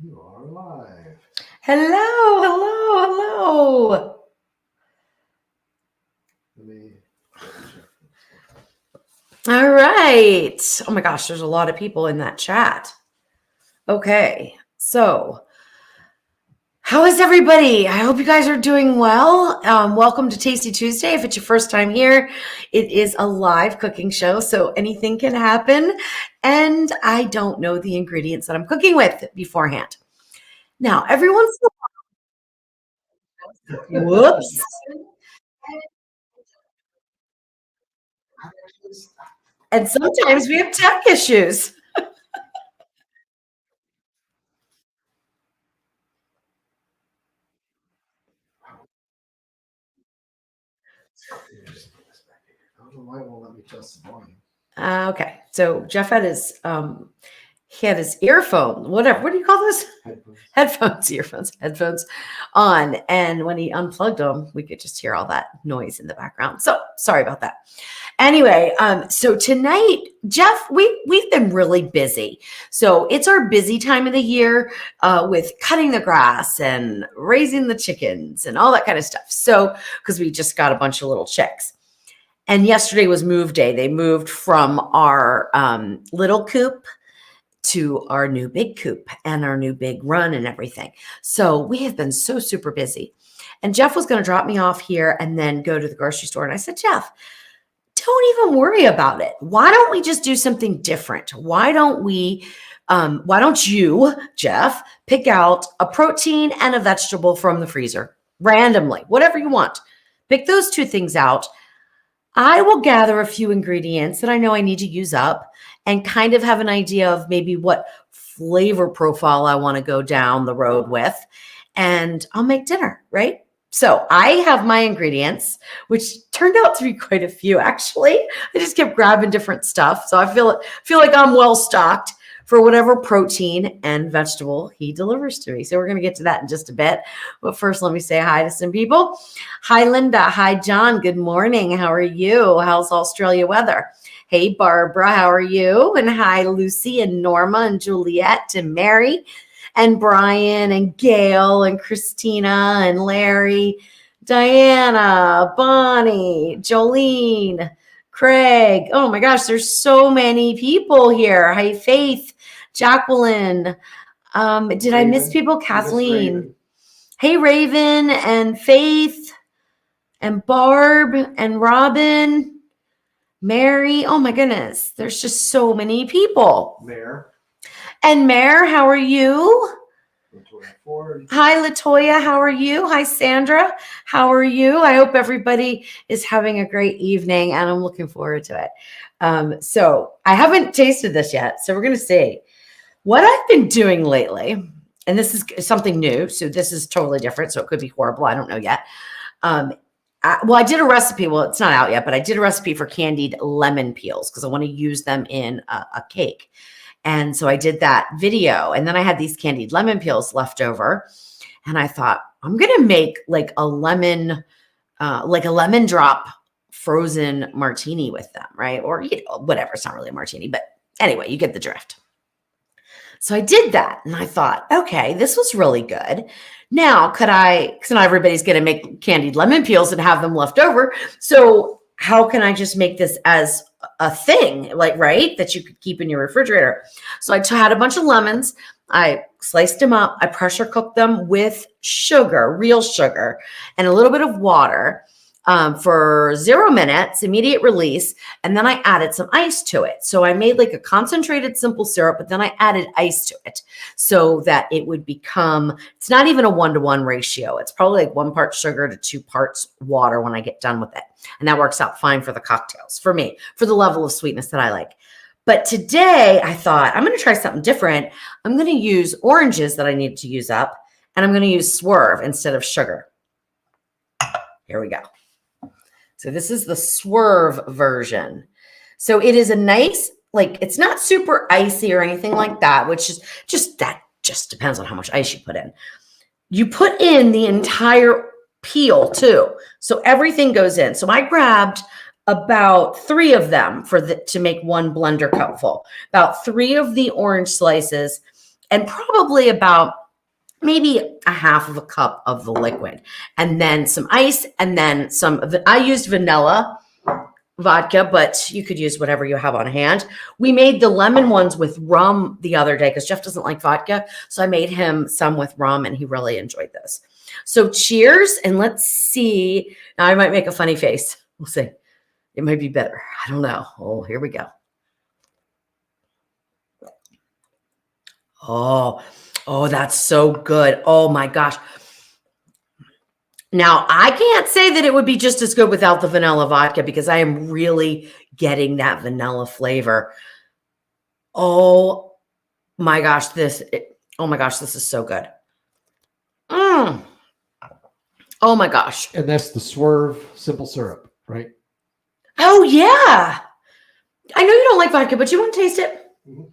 You are live. Hello, hello, hello. Let me All right. Oh my gosh, there's a lot of people in that chat. Okay, so how is everybody? I hope you guys are doing well. Welcome to Tasty Tuesday. If it's your first time here, it is a live cooking show, so anything can happen. And I don't know the ingredients that I'm cooking with beforehand. Now, every once in a while, whoops. And sometimes we have tech issues. I don't know why it won't let me adjust the volume. Okay, so Jeff had his earphone, whatever. What do you call those? Headphones, earphones, headphones on. And when he unplugged them, we could just hear all that noise in the background. So sorry about that. Anyway, so tonight, Jeff, we've been really busy. So it's our busy time of the year with cutting the grass and raising the chickens and all that kind of stuff. So because we just got a bunch of little chicks. And yesterday was move day. They moved from our little coop to our new big coop and our new big run and everything. So we have been so super busy. And Jeff was going to drop me off here and then go to the grocery store. And I said, Jeff, don't even worry about it. Why don't we just do something different? Why don't you, Jeff, pick out a protein and a vegetable from the freezer randomly, whatever you want. Pick those two things out. I will gather a few ingredients that I know I need to use up and kind of have an idea of maybe what flavor profile I want to go down the road with. And I'll make dinner, right? So I have my ingredients, which turned out to be quite a few actually. I just kept grabbing different stuff. So I feel like I'm well stocked for whatever protein and vegetable he delivers to me. So we're going to get to that in just a bit. But first, let me say hi to some people. Hi, Linda. Hi, John. Good morning. How are you? How's Australia weather? Hey, Barbara. How are you? And hi, Lucy and Norma and Juliet and Mary and Brian and Gail and Christina and Larry, Diana, Bonnie, Jolene, Craig. Oh my gosh, there's so many people here. Hi, Faith, Jacqueline. Did I miss people? Kathleen. Raven. Hey, Raven and Faith and Barb and Robin, Mary. Oh my goodness, there's just so many people. Mayor. And Mare, how are you? Latoya Ford. Hi, Latoya. How are you? Hi, Sandra. How are you? I hope everybody is having a great evening, and I'm looking forward to it. So I haven't tasted this yet, so we're going to see what I've been doing lately. And this is something new, so this is totally different. So it could be horrible. I don't know yet. I did a recipe. Well, it's not out yet, but I did a recipe for candied lemon peels because I want to use them in a cake. And so I did that video, and then I had these candied lemon peels left over, and I thought I'm going to make like a lemon drop frozen martini with them, right? Or whatever. It's not really a martini, but anyway, you get the drift. So I did that, and I thought, okay, this was really good. Now, because not everybody's going to make candied lemon peels and have them left over. So how can I just make this as a thing, right, that you could keep in your refrigerator? So I had a bunch of lemons. I sliced them up. I pressure cooked them with sugar, real sugar, and a little bit of water for 0 minutes, immediate release. And then I added some ice to it. So I made like a concentrated simple syrup, but then I added ice to it so that it would become, it's not even a 1-to-1 ratio. It's probably like 1 part sugar to 2 parts water when I get done with it. And that works out fine for the cocktails, for me, for the level of sweetness that I like. But today I thought I'm going to try something different. I'm going to use oranges that I need to use up, and I'm going to use Swerve instead of sugar. Here we go. So this is the Swerve version. So it is a nice, like, it's not super icy or anything like that, which is just depends on how much ice you put in. You put in the entire peel too. So everything goes in. So I grabbed about 3 of them to make 1 blender cupful. About 3 of the orange slices and probably about maybe a half of a cup of the liquid, and then some ice, and then I used vanilla vodka, but you could use whatever you have on hand. We made the lemon ones with rum the other day because Jeff doesn't like vodka. So I made him some with rum and he really enjoyed this. So cheers. And let's see. Now I might make a funny face. We'll see. It might be better. I don't know. Oh, here we go. Oh, that's so good. Oh my gosh. Now, I can't say that it would be just as good without the vanilla vodka because I am really getting that vanilla flavor. Oh my gosh, this is so good. Oh my gosh. And that's the Swerve simple syrup, right? Oh yeah. I know you don't like vodka, but you want to taste it? Mm-hmm.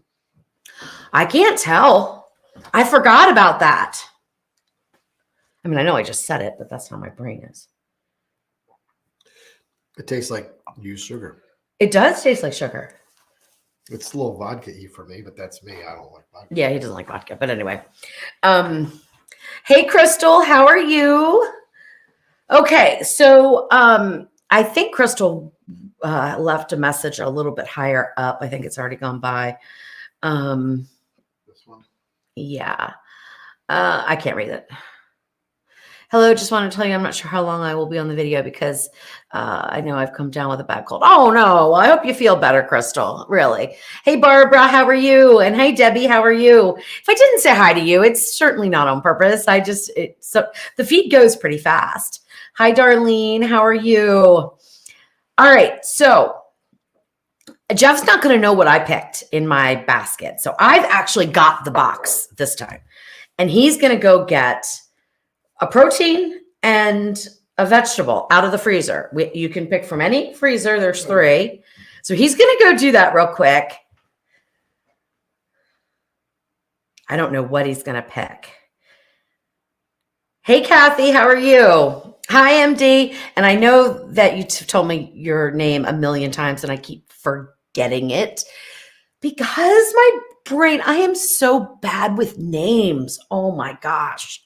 I can't tell. I forgot about that. I mean, I know I just said it, but that's how my brain is. It tastes like used sugar. It does taste like sugar. It's a little vodka-y for me, but that's me. I don't like vodka. Yeah, he doesn't like vodka. But anyway. Hey, Crystal, how are you? Okay, so I think Crystal left a message a little bit higher up. I think it's already gone by. This one? Yeah. I can't read it. Hello, just want to tell you I'm not sure how long I will be on the video because I know I've come down with a bad cold. Oh, no. Well, I hope you feel better, Crystal. Really. Hey, Barbara, how are you? And hey, Debbie, how are you? If I didn't say hi to you, it's certainly not on purpose. So the feed goes pretty fast. Hi, Darlene. How are you? All right. So Jeff's not going to know what I picked in my basket. So I've actually got the box this time. And he's going to go get a protein and a vegetable out of the freezer. You can pick from any freezer. There's 3. So he's going to go do that real quick. I don't know what he's going to pick. Hey, Kathy, how are you? Hi, MD. And I know that you told me your name a million times and I keep forgetting it because my brain, I am so bad with names. Oh my gosh.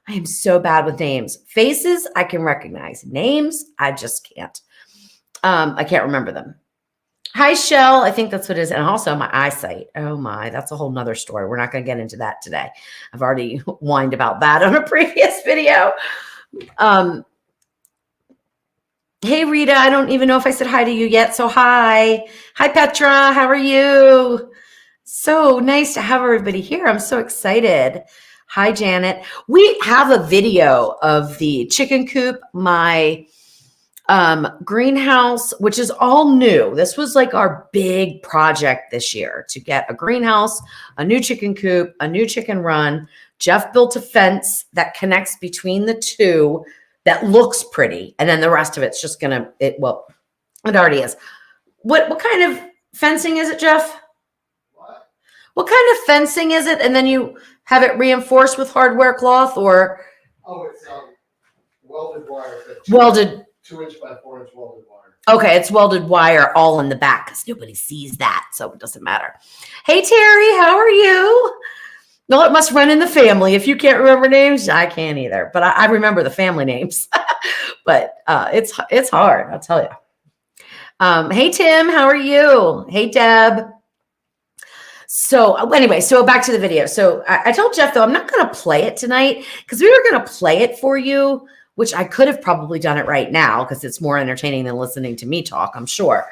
I am so bad with names. Faces, I can recognize. Names, I just can't. I can't remember them. Hi, Shell. I think that's what it is. And also my eyesight. Oh my, that's a whole nother story. We're not going to get into that today. I've already whined about that on a previous video. Hey, Rita, I don't even know if I said hi to you yet. So hi. Hi, Petra. How are you? So nice to have everybody here. I'm so excited. Hi, Janet. We have a video of the chicken coop, my greenhouse, which is all new. This was like our big project this year to get a greenhouse, a new chicken coop, a new chicken run. Jeff built a fence that connects between the two that looks pretty. And then the rest of it's just it already is. What kind of fencing is it, Jeff? What kind of fencing is it? And then you have it reinforced with hardware cloth or? Oh, it's welded wire. 2-inch by 4-inch welded wire. Okay, it's welded wire all in the back because nobody sees that, so it doesn't matter. Hey, Terry, how are you? No, it must run in the family. If you can't remember names, I can't either. But I remember the family names. But it's hard, I'll tell you. Hey, Tim, how are you? Hey, Deb. So anyway, so back to the video. So I told Jeff, though, I'm not going to play it tonight because we were going to play it for you, which I could have probably done it right now because it's more entertaining than listening to me talk, I'm sure.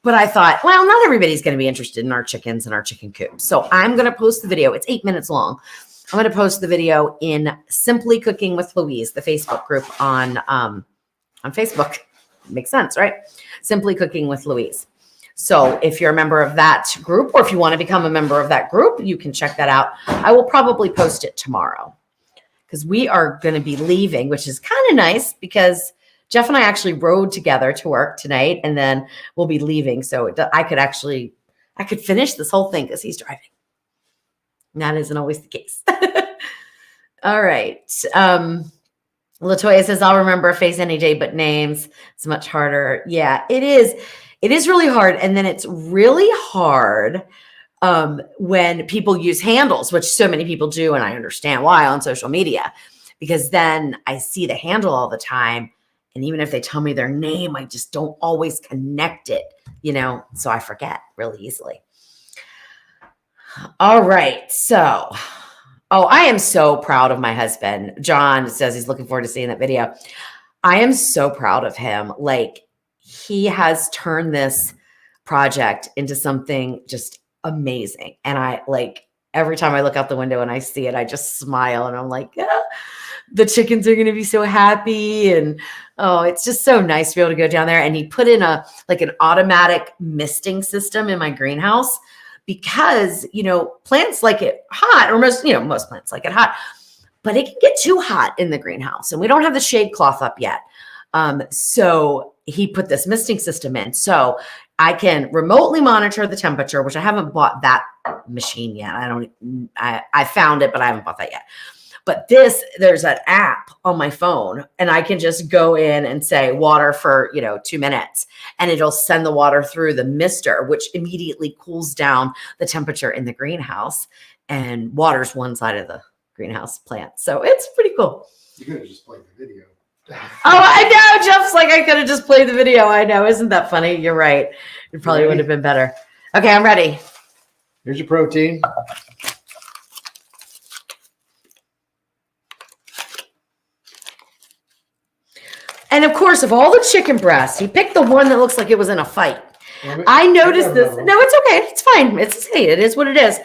But I thought, well, not everybody's going to be interested in our chickens and our chicken coop. So I'm going to post the video. It's 8 minutes long. I'm going to post the video in Simply Cooking with Louise, the Facebook group on Facebook. Makes sense, right? Simply Cooking with Louise. So if you're a member of that group, or if you want to become a member of that group, you can check that out. I will probably post it tomorrow because we are going to be leaving, which is kind of nice because Jeff and I actually rode together to work tonight, and then we'll be leaving. So I could finish this whole thing because he's driving. And that isn't always the case. All right. Latoya says, I'll remember a face any day, but names. It's much harder. Yeah, it is. It is really hard. And then it's really hard when people use handles, which so many people do, and I understand why on social media, because then I see the handle all the time. And even if they tell me their name, I just don't always connect it, so I forget really easily. All right. So, I am so proud of my husband. John says he's looking forward to seeing that video. I am so proud of him. Like, he has turned this project into something just amazing. And I every time I look out the window and I see it, I just smile and I'm like, yeah, the chickens are going to be so happy. And it's just so nice to be able to go down there. And he put in an automatic misting system in my greenhouse because, plants like it hot, or most plants like it hot, but it can get too hot in the greenhouse and we don't have the shade cloth up yet. So he put this misting system in. So I can remotely monitor the temperature, which I haven't bought that machine yet. I found it, but I haven't bought that yet. But there's an app on my phone and I can just go in and say water for, 2 minutes and it'll send the water through the mister, which immediately cools down the temperature in the greenhouse and waters one side of the greenhouse plant. So it's pretty cool. You could have just played the video. I know. Jeff's like, I could have just played the video. I know. Isn't that funny? You're right. It probably would have been better. Okay, I'm ready. Here's your protein. And of course, of all the chicken breasts, he picked the one that looks like it was in a fight. I noticed this. No, it's okay. It's fine. It is what it is.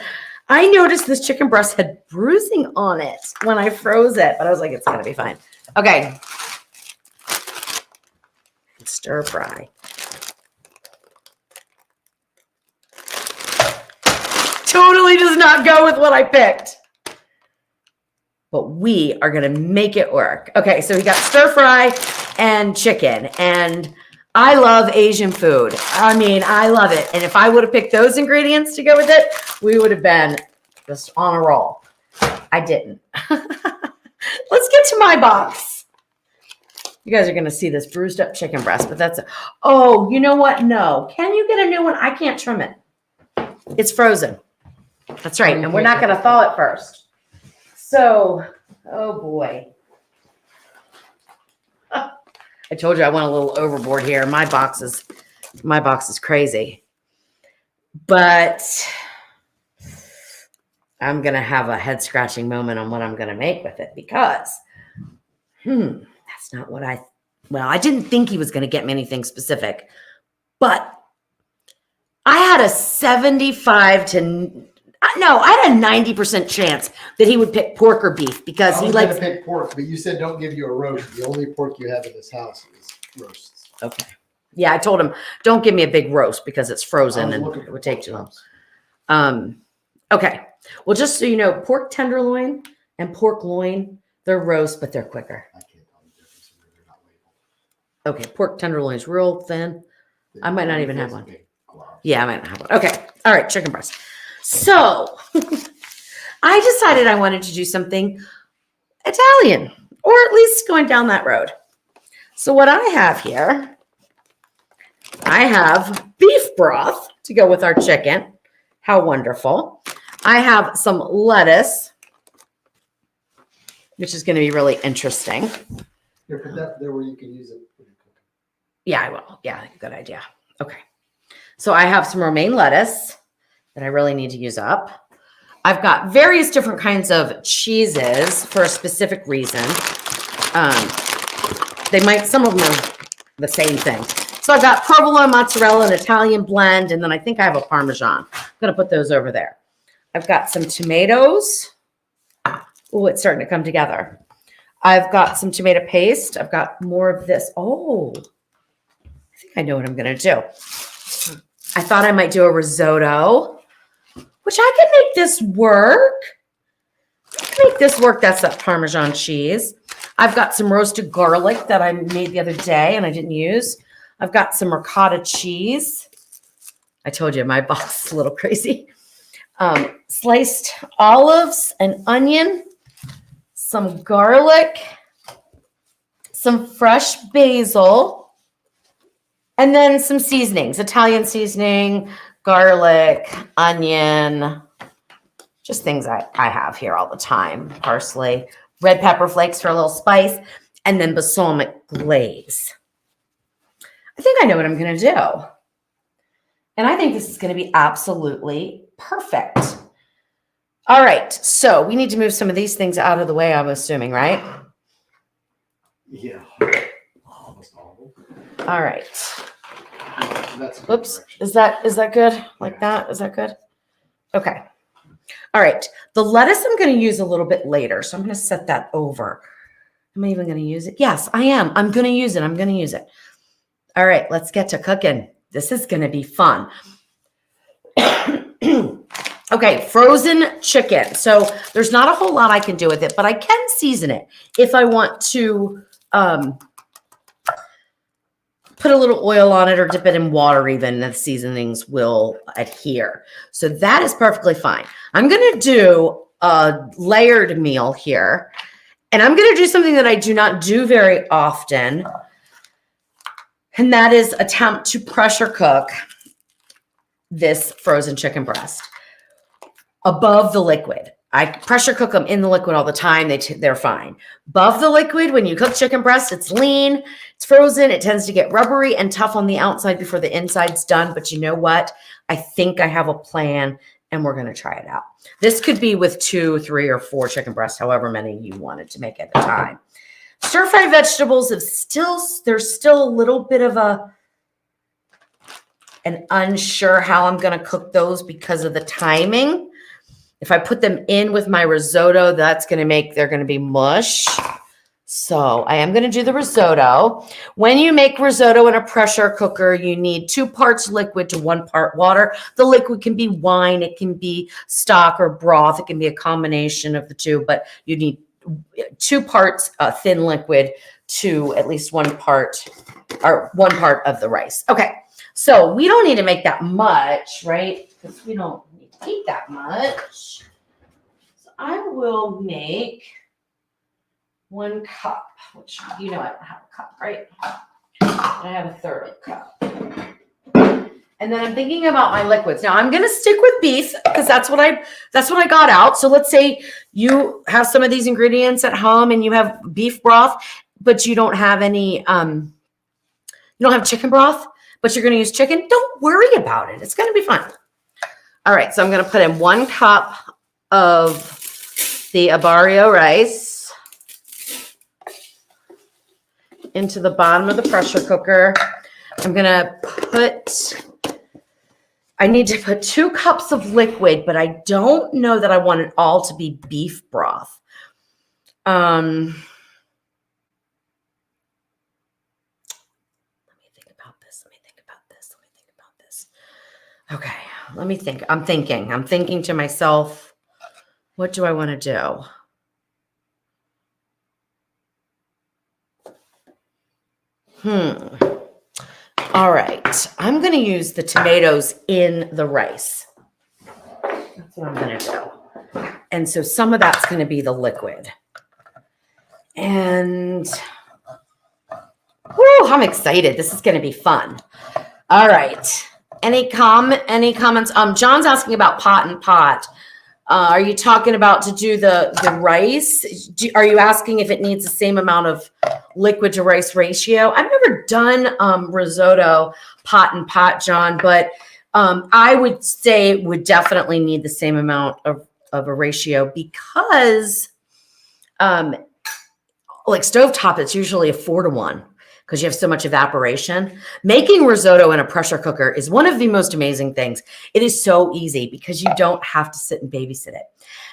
I noticed this chicken breast had bruising on it when I froze it, but I was like, it's going to be fine. Okay. Stir fry. Totally does not go with what I picked. But we are going to make it work. Okay, so we got stir fry and chicken. And I love Asian food. I mean, I love it. And if I would have picked those ingredients to go with it, we would have been just on a roll. I didn't. Let's get to my box. You guys are going to see this bruised up chicken breast, but that's, oh, you know what? No. Can you get a new one? I can't trim it. It's frozen. That's right. And we're not going to thaw it first. So, oh boy. I told you I went a little overboard here. My box is crazy. But I'm going to have a head scratching moment on what I'm going to make with it because, that's not what I didn't think he was going to get me anything specific, but I had a 90% chance that he would pick pork or beef because he likes to pick pork, but you said don't give you a roast. The only pork you have in this house is roasts. Okay. Yeah, I told him don't give me a big roast because it's frozen and it would take too long. Okay. Well, just so you know, pork tenderloin and pork loin, they're roast, but they're quicker. I can't tell the difference. They're not labeled. Okay, pork tenderloin is real thin. I might not even have one. Yeah, I might not have one. Okay. All right, chicken breast. So I decided I wanted to do something Italian, or at least going down that road. So what I have here, I have beef broth to go with our chicken. How wonderful. I have some lettuce, which is going to be really interesting. Here, put that there where you can use it. Yeah, I will. Yeah, good idea. Okay. So I have some romaine lettuce that I really need to use up. I've got various different kinds of cheeses for a specific reason. Some of them are the same thing. So I've got provolone, mozzarella, an Italian blend, and then I think I have a Parmesan. I'm going to put those over there. I've got some tomatoes. Oh, it's starting to come together. I've got some tomato paste. I've got more of this. Oh, I think I know what I'm going to do. I thought I might do a risotto, which I can make this work. That's that Parmesan cheese. I've got some roasted garlic that I made the other day and I didn't use. I've got some ricotta cheese. I told you my box is a little crazy. Sliced olives, an onion, some garlic, some fresh basil, and then some seasonings, Italian seasoning, garlic, onion, just things I have here all the time. Parsley, red pepper flakes for a little spice, and then balsamic glaze. I think I know what I'm going to do. And I think this is going to be absolutely perfect. All right. So we need to move some of these things out of the way, I'm assuming, right? Yeah. Almost all of them. All right. That's a good Oops. direction. Is that good? Like that? Is that good? Okay. All right. The lettuce I'm going to use a little bit later. So I'm going to set that over. Am I even going to use it? Yes, I am. I'm going to use it. I'm going to use it. All right. Let's get to cooking. This is going to be fun. Okay. Frozen chicken. So there's not a whole lot I can do with it, but I can season it if I want to put a little oil on it or dip it in water even. The seasonings will adhere. So that is perfectly fine. I'm going to do a layered meal here. And I'm going to do something that I do not do very often. And that is attempt to pressure cook this frozen chicken breast above the liquid. I pressure cook them in the liquid all the time. They're fine. Above the liquid, when you cook chicken breast, it's lean, it's frozen. It tends to get rubbery and tough on the outside before the inside's done. But you know what? I think I have a plan and we're going to try it out. This could be with 2, 3, or 4 chicken breasts, however many you wanted to make at a time. Stir-fry vegetables there's still a little bit of an unsure how I'm going to cook those because of the timing. If I put them in with my risotto, they're going to be mush. So I am going to do the risotto. When you make risotto in a pressure cooker, you need 2 parts liquid to 1 part water. The liquid can be wine, it can be stock or broth. It can be a combination of the two, but you need 2 parts thin liquid to at least 1 part or 1 part of the rice. Okay. So we don't need to make that much, right? Because we don't need to eat that much. So I will make 1 cup, which you know I don't have a cup, right? I have a 1/3 cup. And then I'm thinking about my liquids. Now I'm going to stick with beef because that's what I got out. So let's say you have some of these ingredients at home and you have beef broth, but you don't have any, you don't have chicken broth, but you're going to use chicken. Don't worry about it. It's going to be fun. All right. So I'm going to put in 1 cup of the arborio rice into the bottom of the pressure cooker. I'm going to I need to put 2 cups of liquid, but I don't know that I want it all to be beef broth. Let me think about this. Okay, let me think. I'm thinking to myself, what do I want to do? All right. I'm going to use the tomatoes in the rice. That's what I'm going to do. And so some of that's going to be the liquid. And whew, I'm excited. This is going to be fun. All right. Any comments? John's asking about pot and pot. Are you talking about to do the rice? Are you asking if it needs the same amount of liquid to rice ratio? I've never done risotto pot and pot, John, but I would say it would definitely need the same amount of a ratio because like stovetop, it's usually a 4-to-1 because you have so much evaporation. Making risotto in a pressure cooker is one of the most amazing things. It is so easy because you don't have to sit and babysit it.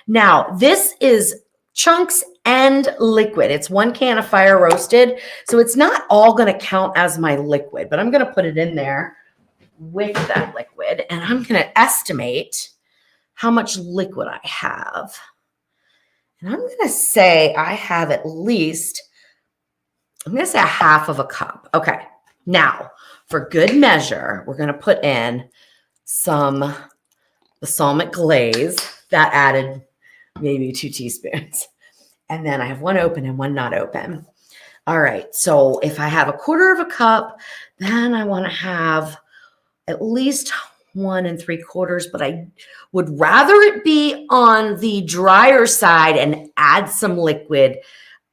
Now, this is chunks and liquid. It's 1 can of fire roasted. So it's not all going to count as my liquid, but I'm going to put it in there with that liquid. And I'm going to estimate how much liquid I have. And I'm going to say I have at least, I'm going to say 1/2 cup. Okay. Now, for good measure, we're going to put in some balsamic glaze that added maybe 2 teaspoons. And then I have 1 open and 1 not open. All right. So if I have 1/4 cup, then I want to have at least 1 3/4, but I would rather it be on the drier side and add some liquid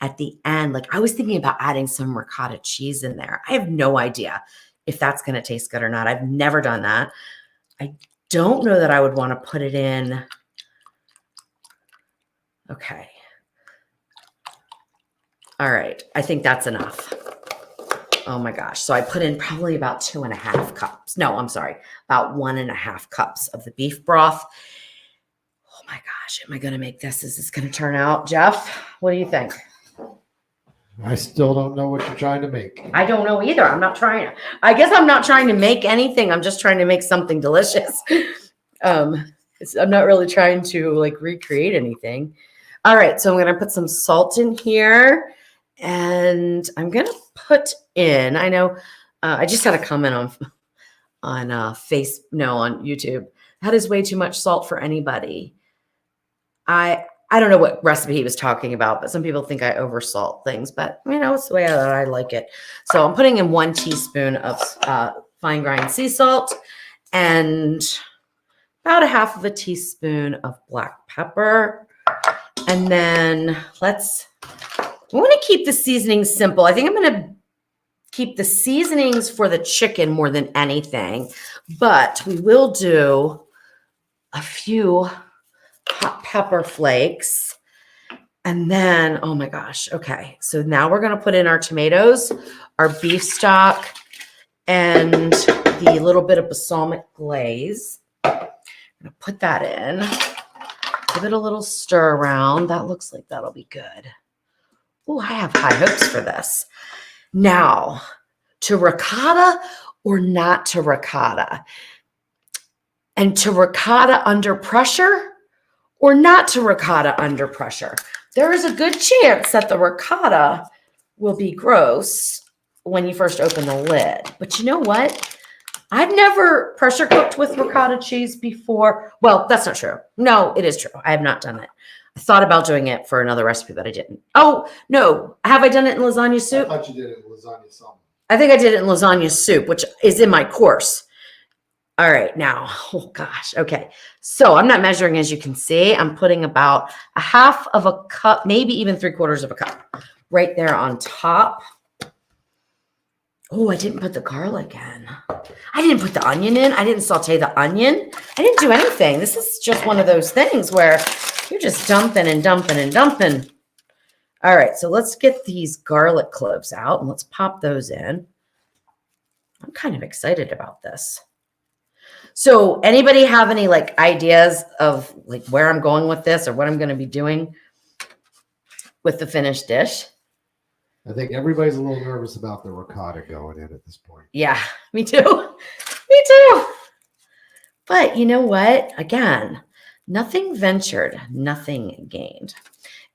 at the end. Like I was thinking about adding some ricotta cheese in there. I have no idea if that's going to taste good or not. I've never done that. I don't know that I would want to put it in. Okay. All right. I think that's enough. Oh my gosh. So I put in probably about 2.5 cups. No, I'm sorry. About 1.5 cups of the beef broth. Oh my gosh. Am I going to make this? Is this going to turn out? Jeff, what do you think? I still don't know what you're trying to make. I don't know either. I guess I'm not trying to make anything. I'm just trying to make something delicious. I'm not really trying to like recreate anything. All right. So I'm going to put some salt in here. And I'm going to put in, I know, I just had a comment on YouTube. That is way too much salt for anybody. I don't know what recipe he was talking about, but some people think I oversalt things, but it's the way that I like it. So I'm putting in 1 teaspoon of fine grind sea salt and about 1/2 teaspoon of black pepper. And then I'm going to keep the seasonings simple. I think I'm going to keep the seasonings for the chicken more than anything, but we will do a few hot pepper flakes. And then, oh my gosh. Okay. So now we're going to put in our tomatoes, our beef stock, and the little bit of balsamic glaze. I'm going to put that in, give it a little stir around. That looks like that'll be good. Oh, I have high hopes for this. Now, to ricotta or not to ricotta? And to ricotta under pressure or not to ricotta under pressure? There is a good chance that the ricotta will be gross when you first open the lid. But you know what? I've never pressure cooked with ricotta cheese before. Well, that's not true. No, it is true. I have not done it. I thought about doing it for another recipe, but I didn't. Oh, no. Have I done it in lasagna soup? I thought you did it in lasagna something. I think I did it in lasagna soup, which is in my course. All right, now, oh gosh, okay. So I'm not measuring, as you can see. I'm putting about 1/2 cup, maybe even 3/4 cup right there on top. Oh, I didn't put the garlic in. I didn't put the onion in. I didn't saute the onion. I didn't do anything. This is just one of those things where you're just dumping and dumping and dumping. All right, so let's get these garlic cloves out and let's pop those in. I'm kind of excited about this. So anybody have any like ideas of like where I'm going with this or what I'm going to be doing with the finished dish? I think everybody's a little nervous about the ricotta going in at this point. Yeah, me too. Me too. But you know what? Again, nothing ventured, nothing gained.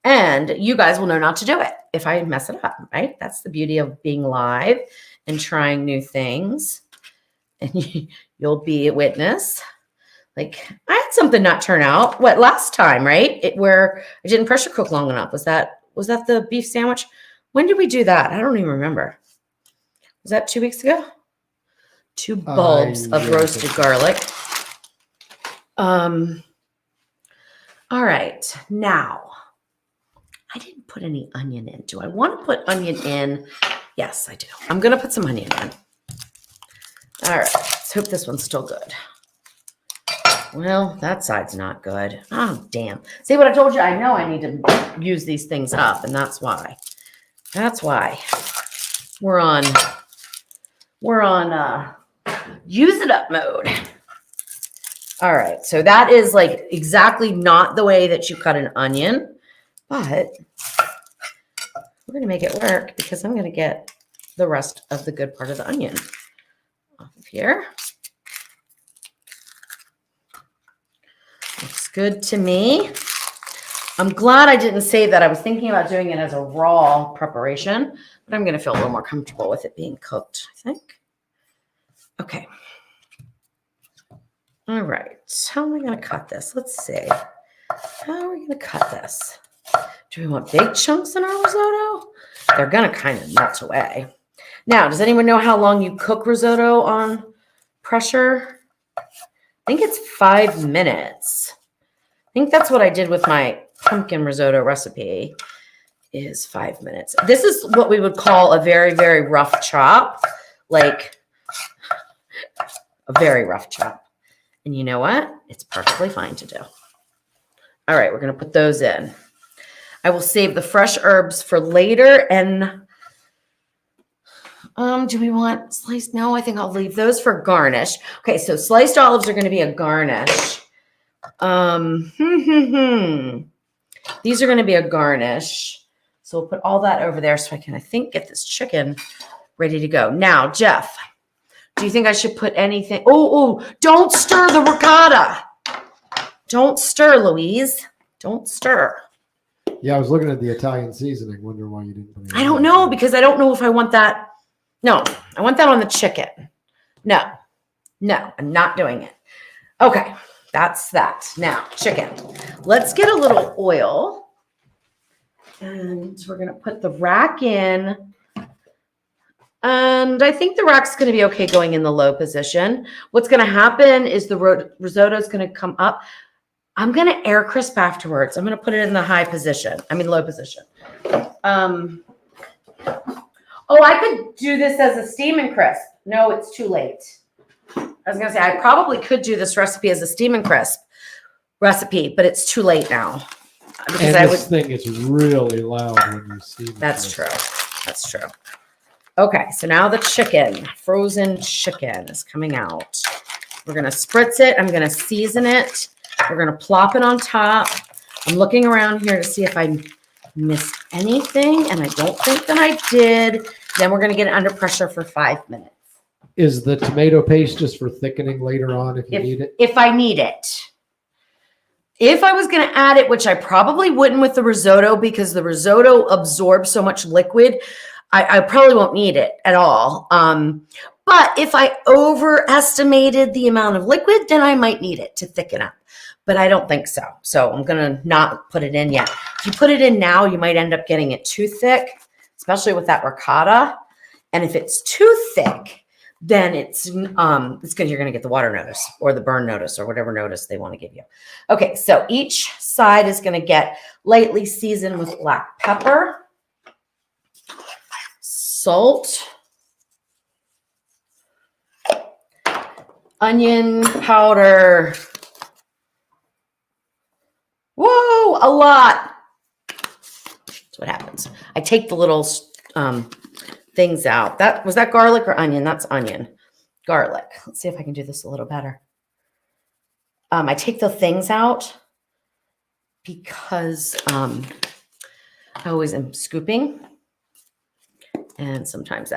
And you guys will know not to do it if I mess it up, right? That's the beauty of being live and trying new things. And you'll be a witness. Like I had something not turn out. What, last time, right? Where I didn't pressure cook long enough. Was that the beef sandwich? When did we do that? I don't even remember. Was that 2 weeks ago? 2 bulbs of roasted garlic. All right. Now, I didn't put any onion in. Do I want to put onion in? Yes, I do. I'm going to put some onion in. All right. Let's hope this one's still good. Well, that side's not good. Oh, damn. See what I told you? I know I need to use these things up, and that's why. That's why we're on use it up mode. All right. So that is like exactly not the way that you cut an onion, but we're going to make it work because I'm going to get the rest of the good part of the onion off of here. Looks good to me. I'm glad I didn't say that. I was thinking about doing it as a raw preparation, but I'm going to feel a little more comfortable with it being cooked, I think. Okay. All right. How am I going to cut this? Let's see. How are we going to cut this? Do we want big chunks in our risotto? They're going to kind of melt away. Now, does anyone know how long you cook risotto on pressure? I think it's 5 minutes. I think that's what I did with my pumpkin risotto recipe is 5 minutes. This is what we would call a very, very rough chop, like a very rough chop. And you know what? It's perfectly fine to do. All right, we're going to put those in. I will save the fresh herbs for later. And do we want sliced? No, I think I'll leave those for garnish. Okay, so sliced olives are going to be a garnish. These are going to be a garnish. So we'll put all that over there so I can, I think, get this chicken ready to go. Now, Jeff, do you think I should put anything? Oh, don't stir the ricotta. Don't stir, Louise. Don't stir. Yeah, I was looking at the Italian seasoning, wondering why you didn't put it. I don't know because I don't know if I want that. No, I want that on the chicken. No, I'm not doing it. Okay, that's that. Now, chicken. Let's get a little oil. And we're going to put the rack in. And I think the rack's going to be okay going in the low position. What's going to happen is the risotto is going to come up. I'm going to air crisp afterwards. I'm going to put it in the low position. Oh, I could do this as a steam and crisp. No, it's too late. I was going to say, I probably could do this recipe as a steam and crisp recipe, but it's too late now. Because and this thing is really loud when you steam it. That's true. That's true. Okay, so now the chicken, frozen chicken is coming out. We're going to spritz it. I'm going to season it. We're going to plop it on top. I'm looking around here to see if I missed anything, and I don't think that I did. Then we're going to get it under pressure for 5 minutes. Is the tomato paste just for thickening later on if you need it? If I need it. If I was going to add it, which I probably wouldn't with the risotto because the risotto absorbs so much liquid, I probably won't need it at all. But if I overestimated the amount of liquid, then I might need it to thicken up. But I don't think so. So I'm going to not put it in yet. If you put it in now, you might end up getting it too thick, especially with that ricotta. And if it's too thick, then it's good. You're going to get the water notice or the burn notice or whatever notice they want to give you. Okay, so each side is going to get lightly seasoned with black pepper, salt, onion powder. Whoa, a lot. That's what happens. I take the little things out. Was that garlic or onion? That's onion. Garlic. Let's see if I can do this a little better. I take the things out because I always am scooping. And sometimes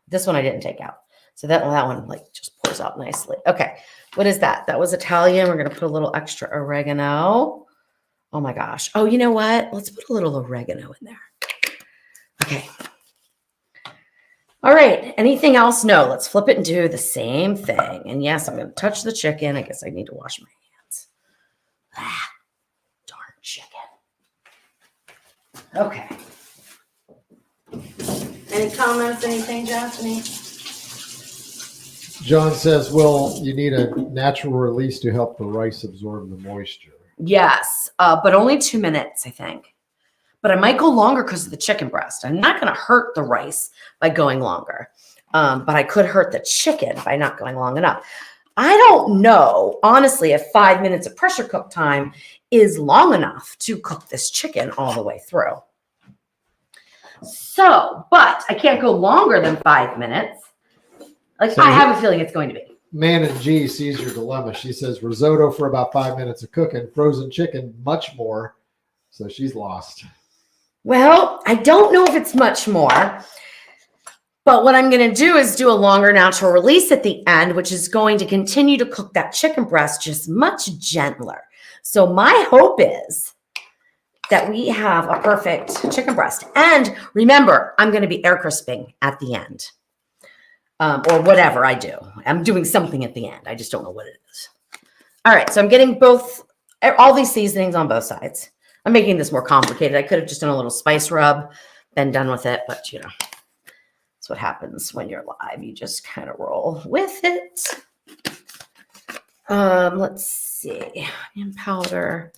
this one I didn't take out. So that one like just pours out nicely. Okay. What is that? That was Italian. We're going to put a little extra oregano. Oh my gosh. Oh, you know what? Let's put a little oregano in there. Okay. All right. Anything else? No. Let's flip it and do the same thing. And yes, I'm going to touch the chicken. I guess I need to wash my hands. Ah, darn chicken. Okay. Any comments? Anything, Jasmine? John says, well, you need a natural release to help the rice absorb the moisture. Yes, but only 2 minutes, I think. But I might go longer because of the chicken breast. I'm not going to hurt the rice by going longer. But I could hurt the chicken by not going long enough. I don't know, honestly, if 5 minutes of pressure cook time is long enough to cook this chicken all the way through. So, but I can't go longer than 5 minutes. Like, so I have a feeling it's going to be. Man and G sees your dilemma. She says risotto for about 5 minutes of cooking, frozen chicken much more. So she's lost. Well, I don't know if it's much more, but what I'm going to do is do a longer natural release at the end, which is going to continue to cook that chicken breast just much gentler. So my hope is that we have a perfect chicken breast. And remember, I'm going to be air crisping at the end. Or whatever I do. I'm doing something at the end. I just don't know what it is. All right, so I'm getting all these seasonings on both sides. I'm making this more complicated. I could have just done a little spice rub, been done with it, but you know, that's what happens when you're live. You just kind of roll with it. Let's see. Onion powder.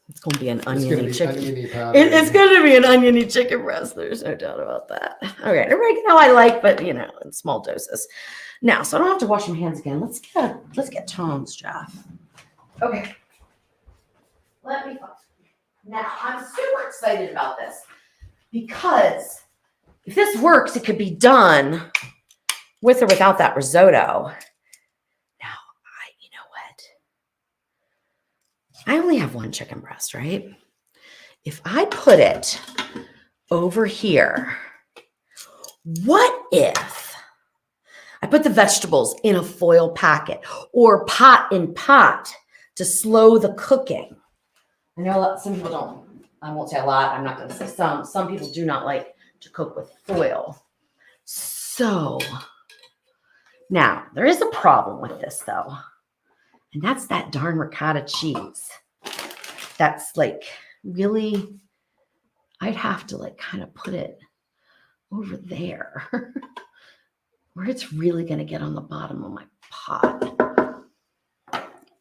It's going to be an It's gonna oniony be chicken. oniony powder. It's going to be an oniony chicken breast. There's no doubt about that. Okay, oregano I like, but you know, in small doses. Now, so I don't have to wash my hands again. Let's get Tom's, Jeff. Okay. Let me find. Now, I'm super excited about this because if this works, it could be done with or without that risotto. Now, you know what? I only have one chicken breast, right? If I put it over here, what if I put the vegetables in a foil packet or pot in pot to slow the cooking? I know that some people don't, I won't say a lot, I'm not going to say some. Some people do not like to cook with foil. So now there is a problem with this though. And that's that darn ricotta cheese. That's like really, I'd have to like kind of put it over there where it's really going to get on the bottom of my pot.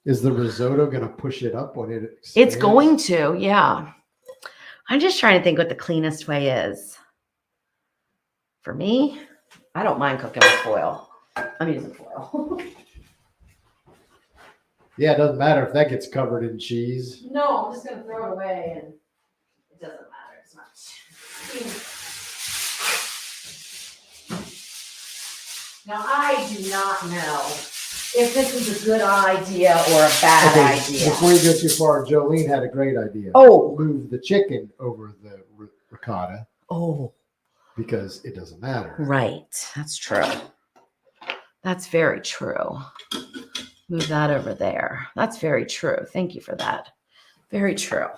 Is the risotto going to push it up when it expands? It's going to, yeah. I'm just trying to think what the cleanest way is. For me, I don't mind cooking with foil. I'm using foil. Yeah, it doesn't matter if that gets covered in cheese. No, I'm just going to throw it away and it doesn't matter as much. Now, I do not know if this is a good idea or a bad idea. Before you go too far, Jolene had a great idea. Oh. Move the chicken over the ricotta. Oh. Because it doesn't matter. Right. That's true. That's very true. Move that over there. That's very true. Thank you for that. Very true.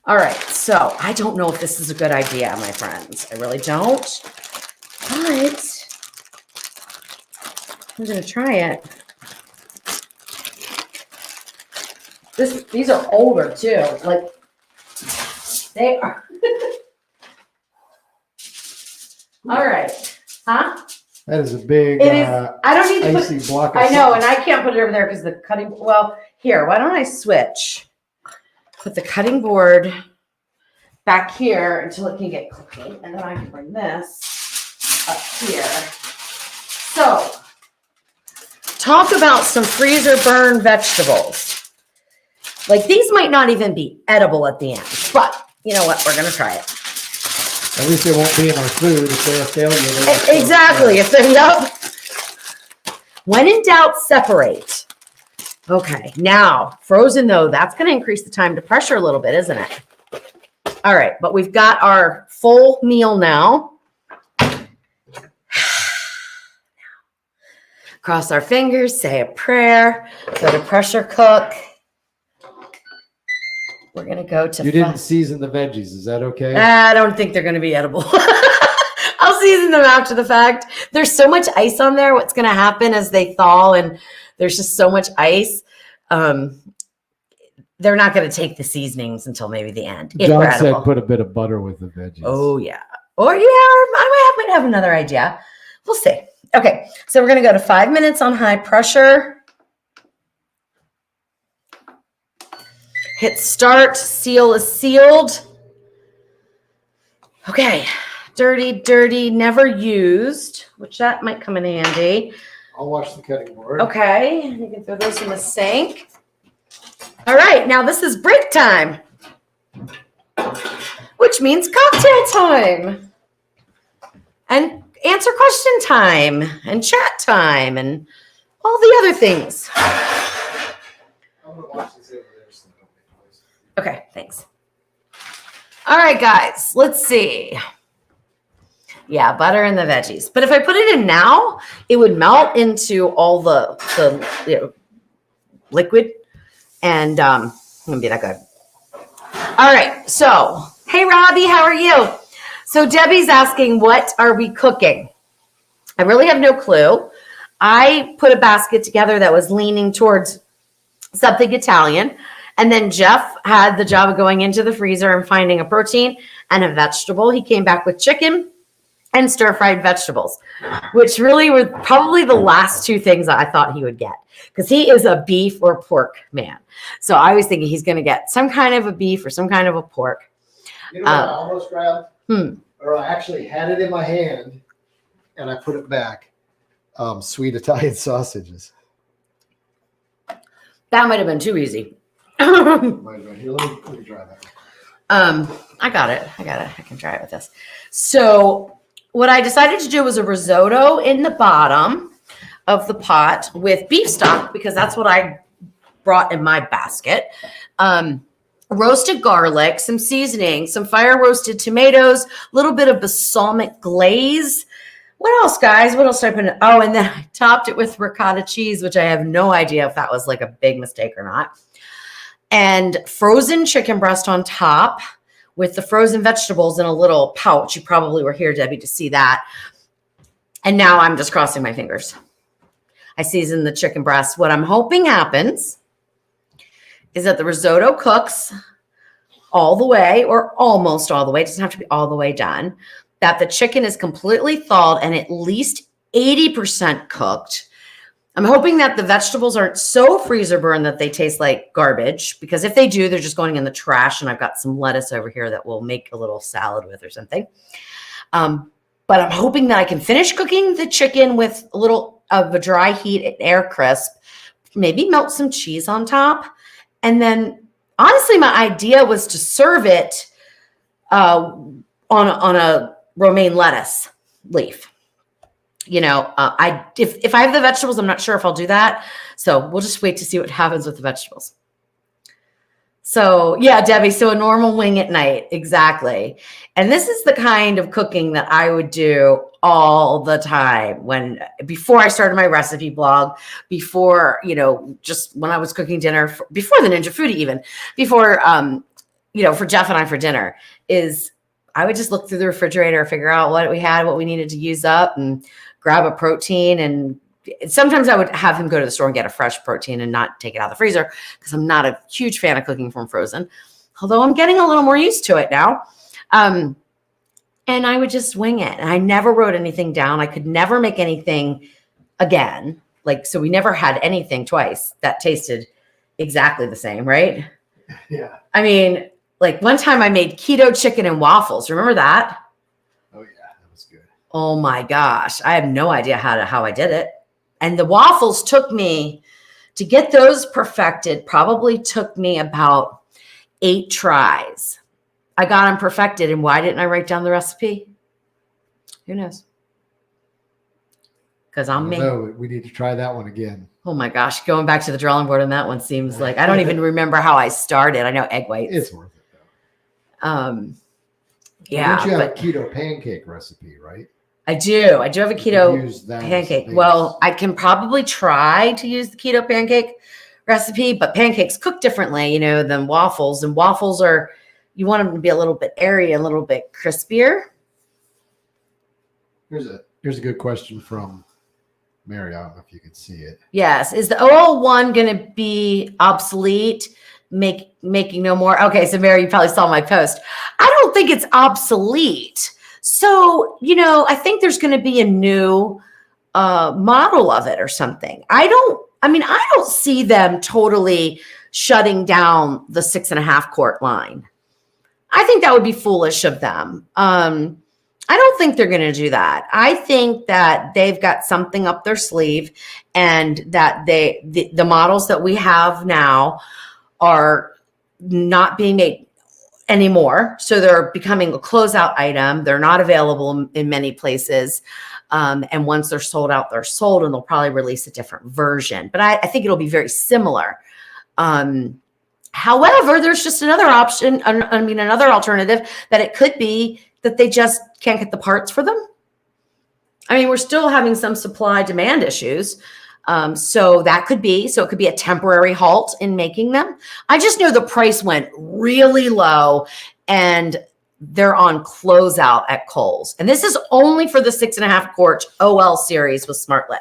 All right. So I don't know if this is a good idea, my friends. I really don't. But I'm going to try it. These are older too. Like they are. All right. Huh? That is a big It is. I don't need to icy put, block of I know, and sauce. I can't put it over there because the cutting. Well, here, why don't I switch? Put the cutting board back here until it can get cooking, and then I can bring this up here. So, talk about some freezer burn vegetables. Like these might not even be edible at the end, but you know what? We're gonna try it. At least it won't be in our food if they're a failure. Exactly. If they're yep. When in doubt, separate. Okay. Now, frozen though, that's going to increase the time to pressure a little bit, isn't it? All right, but we've got our full meal now. Cross our fingers, say a prayer, go to pressure cook. We're going to go to... You didn't season the veggies. Is that okay? I don't think they're going to be edible. I'll season them after the fact. There's so much ice on there. What's going to happen as they thaw and there's just so much ice. They're not going to take the seasonings until maybe the end. John said put a bit of butter with the veggies. Oh, yeah. Or, yeah, I might have another idea. We'll see. Okay, so we're going to go to 5 minutes on high pressure. Hit start. Seal is sealed. Okay. Dirty, never used, which that might come in handy. I'll wash the cutting board. Okay. You can throw those in the sink. All right. Now this is break time, which means cocktail time and answer question time and chat time and all the other things. I'm gonna watch this over there so don't make noise. Okay, thanks. All right, guys, let's see. Yeah, butter and the veggies. But if I put it in now, it would melt into all the liquid, and it wouldn't be that good. All right, so hey, Robbie, how are you? So Debbie's asking, what are we cooking? I really have no clue. I put a basket together that was leaning towards something Italian. And then Jeff had the job of going into the freezer and finding a protein and a vegetable. He came back with chicken and stir-fried vegetables, which really were probably the last two things that I thought he would get, because he is a beef or pork man. So I was thinking he's going to get some kind of a beef or some kind of a pork. You know what I almost grabbed? Or I actually had it in my hand and I put it back. Sweet Italian sausages. That might have been too easy. Here, let me try that. I got it. I can try it with this. So what I decided to do was a risotto in the bottom of the pot with beef stock, because that's what I brought in my basket. Roasted garlic, some seasoning, some fire roasted tomatoes, a little bit of balsamic glaze. What else, guys? What else did I put in? Oh, and then I topped it with ricotta cheese, which I have no idea if that was like a big mistake or not. And frozen chicken breast on top with the frozen vegetables in a little pouch. You probably were here, Debbie, to see that. And now I'm just crossing my fingers. I seasoned the chicken breast. What I'm hoping happens is that the risotto cooks all the way, or almost all the way. It doesn't have to be all the way done. That the chicken is completely thawed and at least 80% cooked. I'm hoping that the vegetables aren't so freezer burned that they taste like garbage, because if they do, they're just going in the trash. And I've got some lettuce over here that we'll make a little salad with or something. But I'm hoping that I can finish cooking the chicken with a little of a dry heat at air crisp, maybe melt some cheese on top. And then honestly, my idea was to serve it on a romaine lettuce leaf. You know, if I have the vegetables, I'm not sure if I'll do that. So we'll just wait to see what happens with the vegetables. So yeah, Debbie, so a normal wing at night. Exactly. And this is the kind of cooking that I would do all the time before I started my recipe blog, before, just when I was cooking dinner, before the Ninja Foodie, even before, for Jeff and I for dinner, is I would just look through the refrigerator, figure out what we had, what we needed to use up, and grab a protein. And sometimes I would have him go to the store and get a fresh protein and not take it out of the freezer, because I'm not a huge fan of cooking from frozen, although I'm getting a little more used to it now. And I would just wing it. And I never wrote anything down. I could never make anything again. So we never had anything twice that tasted exactly the same, right? Yeah. I mean, one time I made keto chicken and waffles. Remember that? Oh yeah, that was good. Oh my gosh. I have no idea how I did it. And the waffles took me to get those perfected, probably took me about 8 tries. I got them perfected. And why didn't I write down the recipe? Who knows? Because I'm me. No, we need to try that one again. Oh my gosh. Going back to the drawing board on that one seems like I don't even remember how I started. I know egg whites. It's worth it though. Yeah. Don't you have a keto pancake recipe, right? I do. I do have a keto pancake. Well, I can probably try to use the keto pancake recipe, but pancakes cook differently, than waffles. And waffles you want them to be a little bit airy, a little bit crispier. Here's a good question from Mary. I don't know if you can see it. Yes. Is the 001 going to be obsolete? Making no more? Okay. So Mary, you probably saw my post. I don't think it's obsolete. So, I think there's going to be a new model of it or something. I don't see them totally shutting down the 6.5 quart line. I think that would be foolish of them. I don't think they're going to do that. I think that they've got something up their sleeve, and that the models that we have now are not being made anymore. So they're becoming a closeout item. They're not available in many places. And once they're sold out, they're sold, and they'll probably release a different version. But I think it'll be very similar. However, there's just another option. Another alternative, that it could be that they just can't get the parts for them. We're still having some supply demand issues. So it could be a temporary halt in making them. I just know the price went really low, and they're on closeout at Kohl's. And this is only for the 6.5 quart OL series with Smart Lid.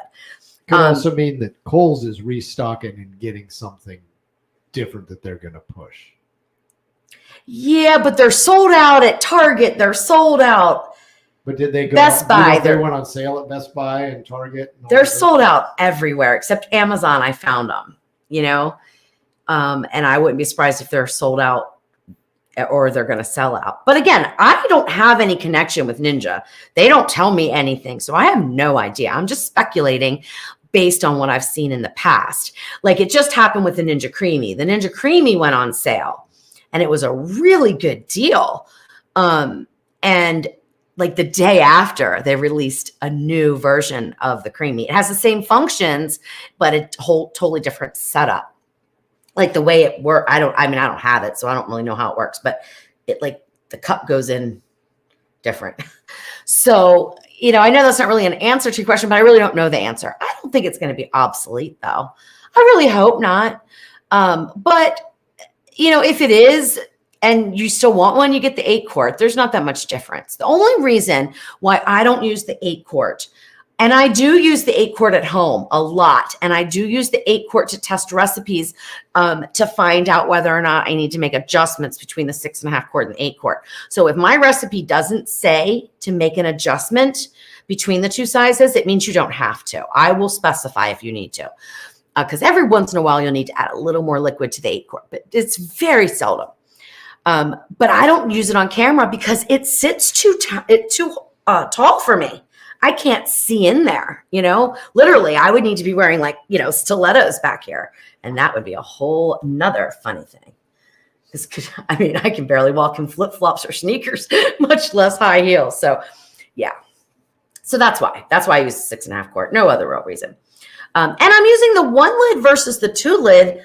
Could also mean that Kohl's is restocking and getting something different that they're going to push. Yeah, but they're sold out at Target. They're sold out But did they go? Best Buy, They they're- went on sale at Best Buy and Target. And all They're those sold places? out everywhere except Amazon. I found them, you know, and I wouldn't be surprised if they're sold out or they're going to sell out. But again, I don't have any connection with Ninja. They don't tell me anything. So I have no idea. I'm just speculating based on what I've seen in the past. Like it just happened with the Ninja Creamy. The Ninja Creamy went on sale and it was a really good deal. And like the day after, they released a new version of the Creamy. It has the same functions, but a totally different setup. Like the way it works, I don't have it, so I don't really know how it works, but it like the cup goes in different. So, you know, I know that's not really an answer to your question, but I really don't know the answer. I don't think it's going to be obsolete though. I really hope not. But you know, if it is, and you still want one, you get the 8-quart. There's not that much difference. The only reason why I don't use the 8-quart, and I do use the 8-quart at home a lot, and I do use the 8-quart to test recipes to find out whether or not I need to make adjustments between the 6.5-quart and the 8-quart. So if my recipe doesn't say to make an adjustment between the two sizes, it means you don't have to. I will specify if you need to, because every once in a while you'll need to add a little more liquid to the 8-quart, but it's very seldom. But I don't use it on camera because it sits too tall for me. I can't see in there, you know, literally I would need to be wearing like, you know, stilettos back here. And that would be a whole nother funny thing. I mean, I can barely walk in flip-flops or sneakers, much less high heels. So yeah. So that's why I use the 6.5-quart. No other real reason. And I'm using the 1 lid versus the 2 lid.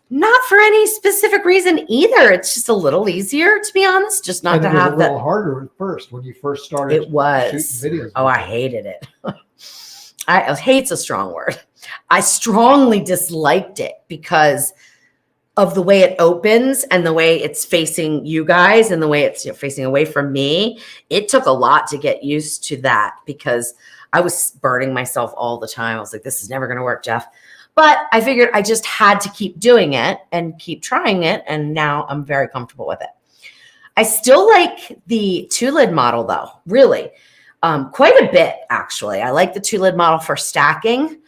Not for any specific reason either. It's just a little easier, to be honest, just not And to it was have a that. little harder at first when you first started. It was. Shooting videos. Oh, I hated it. Hate's a strong word. I strongly disliked it because of the way it opens and the way it's facing you guys and the way it's facing away from me. It took a lot to get used to that because I was burning myself all the time. I was like, this is never going to work, Jeff. But I figured I just had to keep doing it and keep trying it. And now I'm very comfortable with it. I still like the 2-lid model though, really, quite a bit actually. I like the 2-lid model for stacking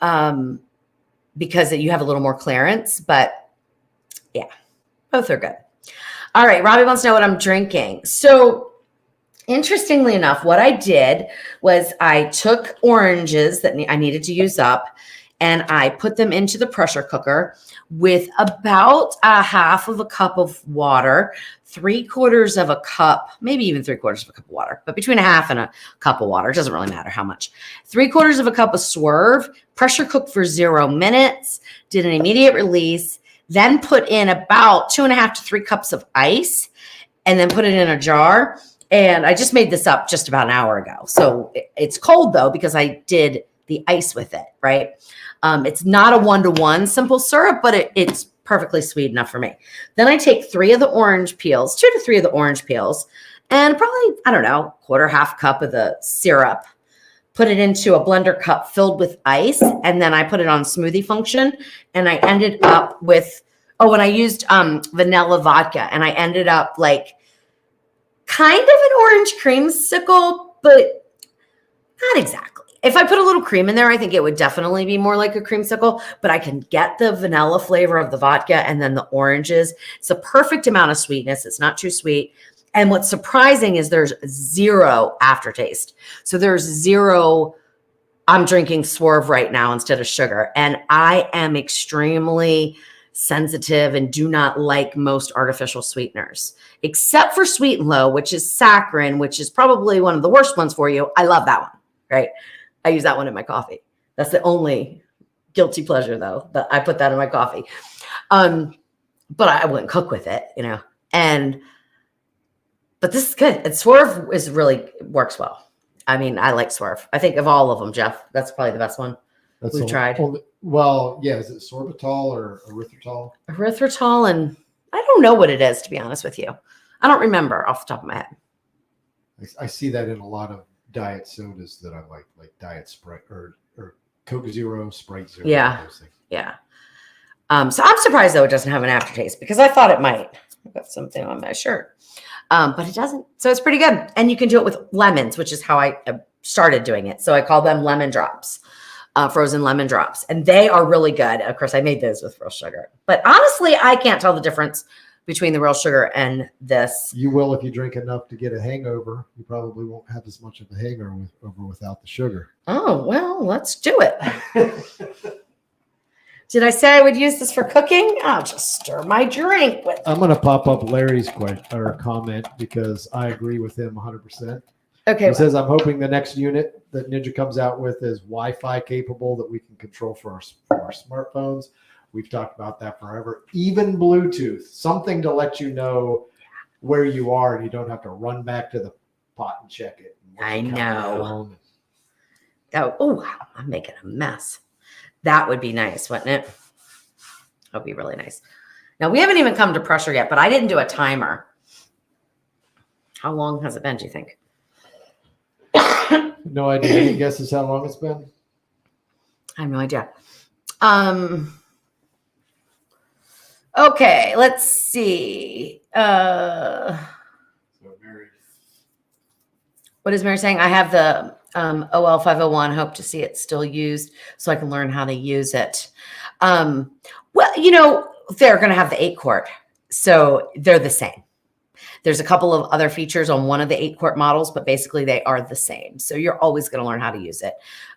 because you have a little more clearance, but yeah, both are good. All right, Robbie wants to know what I'm drinking. So interestingly enough, what I did was I took oranges that I needed to use up and I put them into the pressure cooker with about a half of a cup of water, 3/4 of a cup, maybe even 3/4 of a cup of water, but between a half and a cup of water. It doesn't really matter how much. 3/4 of a cup of Swerve, pressure cooked for 0 minutes, did an immediate release, then put in about 2.5 to 3 cups of ice, and then put it in a jar. And I just made this up just about an hour ago. So it's cold though, because I did the ice with it, right? It's not a 1-to-1 simple syrup, but it's perfectly sweet enough for me. Then I take 3 of the orange peels, 2 to 3 of the orange peels, and probably, I don't know, 1/4 cup of the syrup, put it into a blender cup filled with ice. And then I put it on smoothie function. And I ended up with, and I used vanilla vodka. And I ended up like kind of an orange creamsicle, but not exactly. If I put a little cream in there, I think it would definitely be more like a creamsicle, but I can get the vanilla flavor of the vodka and then the oranges. It's a perfect amount of sweetness. It's not too sweet. And what's surprising is there's 0 aftertaste. So there's 0, I'm drinking Swerve right now instead of sugar. And I am extremely sensitive and do not like most artificial sweeteners, except for Sweet and Low, which is saccharin, which is probably one of the worst ones for you. I love that one, right? I use that one in my coffee. That's the only guilty pleasure though, that I put that in my coffee. But I wouldn't cook with it, you know, but this is good. And Swerve works well. I mean, I like Swerve. I think of all of them, Jeff, that's probably the best one we've tried. Well, yeah. Is it sorbitol or erythritol? Erythritol, and I don't know what it is, to be honest with you. I don't remember off the top of my head. I see that in a lot of diet sodas that I like Diet Sprite or Coke Zero, Sprite Zero. Yeah. Those things. Yeah. So I'm surprised though it doesn't have an aftertaste because I thought it might. I've got something on my shirt. But it doesn't. So it's pretty good. And you can do it with lemons, which is how I started doing it. So I call them lemon drops, frozen lemon drops. And they are really good. Of course, I made those with real sugar. But honestly, I can't tell the difference between the real sugar and this. You will if you drink enough to get a hangover. You probably won't have as much of a hangover without the sugar. Oh, well, let's do it. Did I say I would use this for cooking? I'll just stir my drink with. I'm going to pop up Larry's question or comment because I agree with him 100%. Okay. He says, I'm hoping the next unit that Ninja comes out with is Wi-Fi capable that we can control for our smartphones. We've talked about that forever. Even Bluetooth, something to let you know where you are and you don't have to run back to the pot and check it. I know. Oh, I'm making a mess. That would be nice, wouldn't it? That would be really nice. Now, we haven't even come to pressure yet, but I didn't do a timer. How long has it been, do you think? No idea. Any guesses how long it's been? I have no idea. Okay, let's see. What is Mary saying? I have the OL 501. Hope to see it still used so I can learn how to use it. Well, you know, they're going to have the 8-quart, so they're the same. There's a couple of other features on one of the 8-quart models, but basically they are the same. So you're always going to learn how to use it.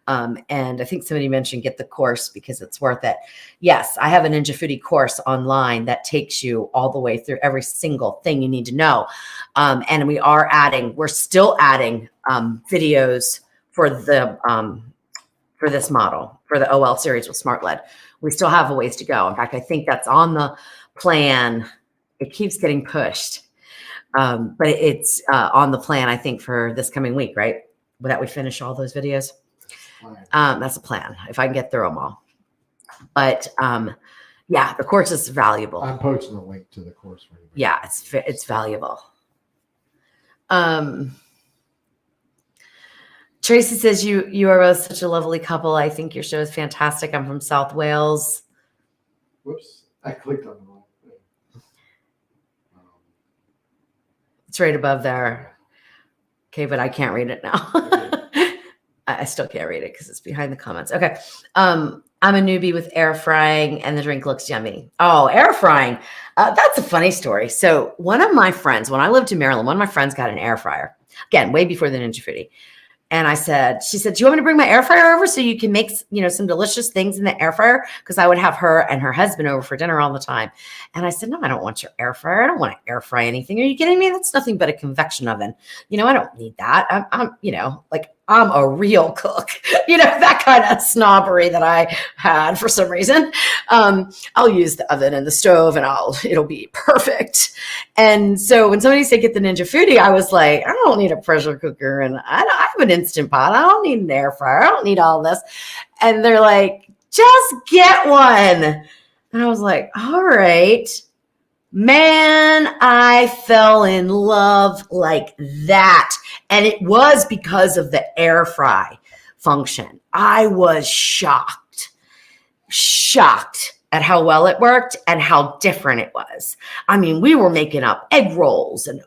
And I think somebody mentioned get the course because it's worth it. Yes, I have a Ninja Foodie course online that takes you all the way through every single thing you need to know. And we're still adding videos for the for this model, for the OL series with Smart LED. We still have a ways to go. In fact, I think that's on the plan. It keeps getting pushed. But it's on the plan, I think, for this coming week, right? That we finish all those videos. That's a plan, if I can get through them all. But yeah, the course is valuable. I'm posting a link to the course for you. Yeah, it's valuable. Tracy says you are both such a lovely couple. I think your show is fantastic. I'm from South Wales. Whoops, I clicked on the wrong thing. It's right above there. Okay, but I can't read it now. I still can't read it because it's behind the comments. Okay. I'm a newbie with air frying and the drink looks yummy. Oh, air frying. That's a funny story. So one of my friends, when I lived in Maryland, one of my friends got an air fryer. Again, way before the Ninja Foodie. And she said, do you want me to bring my air fryer over so you can make, some delicious things in the air fryer? Because I would have her and her husband over for dinner all the time. And I said, no, I don't want your air fryer. I don't want to air fry anything. Are you kidding me? That's nothing but a convection oven. I don't need that. I'm a real cook, that kind of snobbery that I had for some reason. I'll use the oven and the stove and it'll be perfect. And so when somebody said get the Ninja Foodie, I was like, I don't need a pressure cooker and I have an Instant Pot. I don't need an air fryer. I don't need all this. And they're like, just get one. And I was like, all right. Man, I fell in love like that. And it was because of the air fry function. I was shocked at how well it worked and how different it was. I mean, we were making up egg rolls and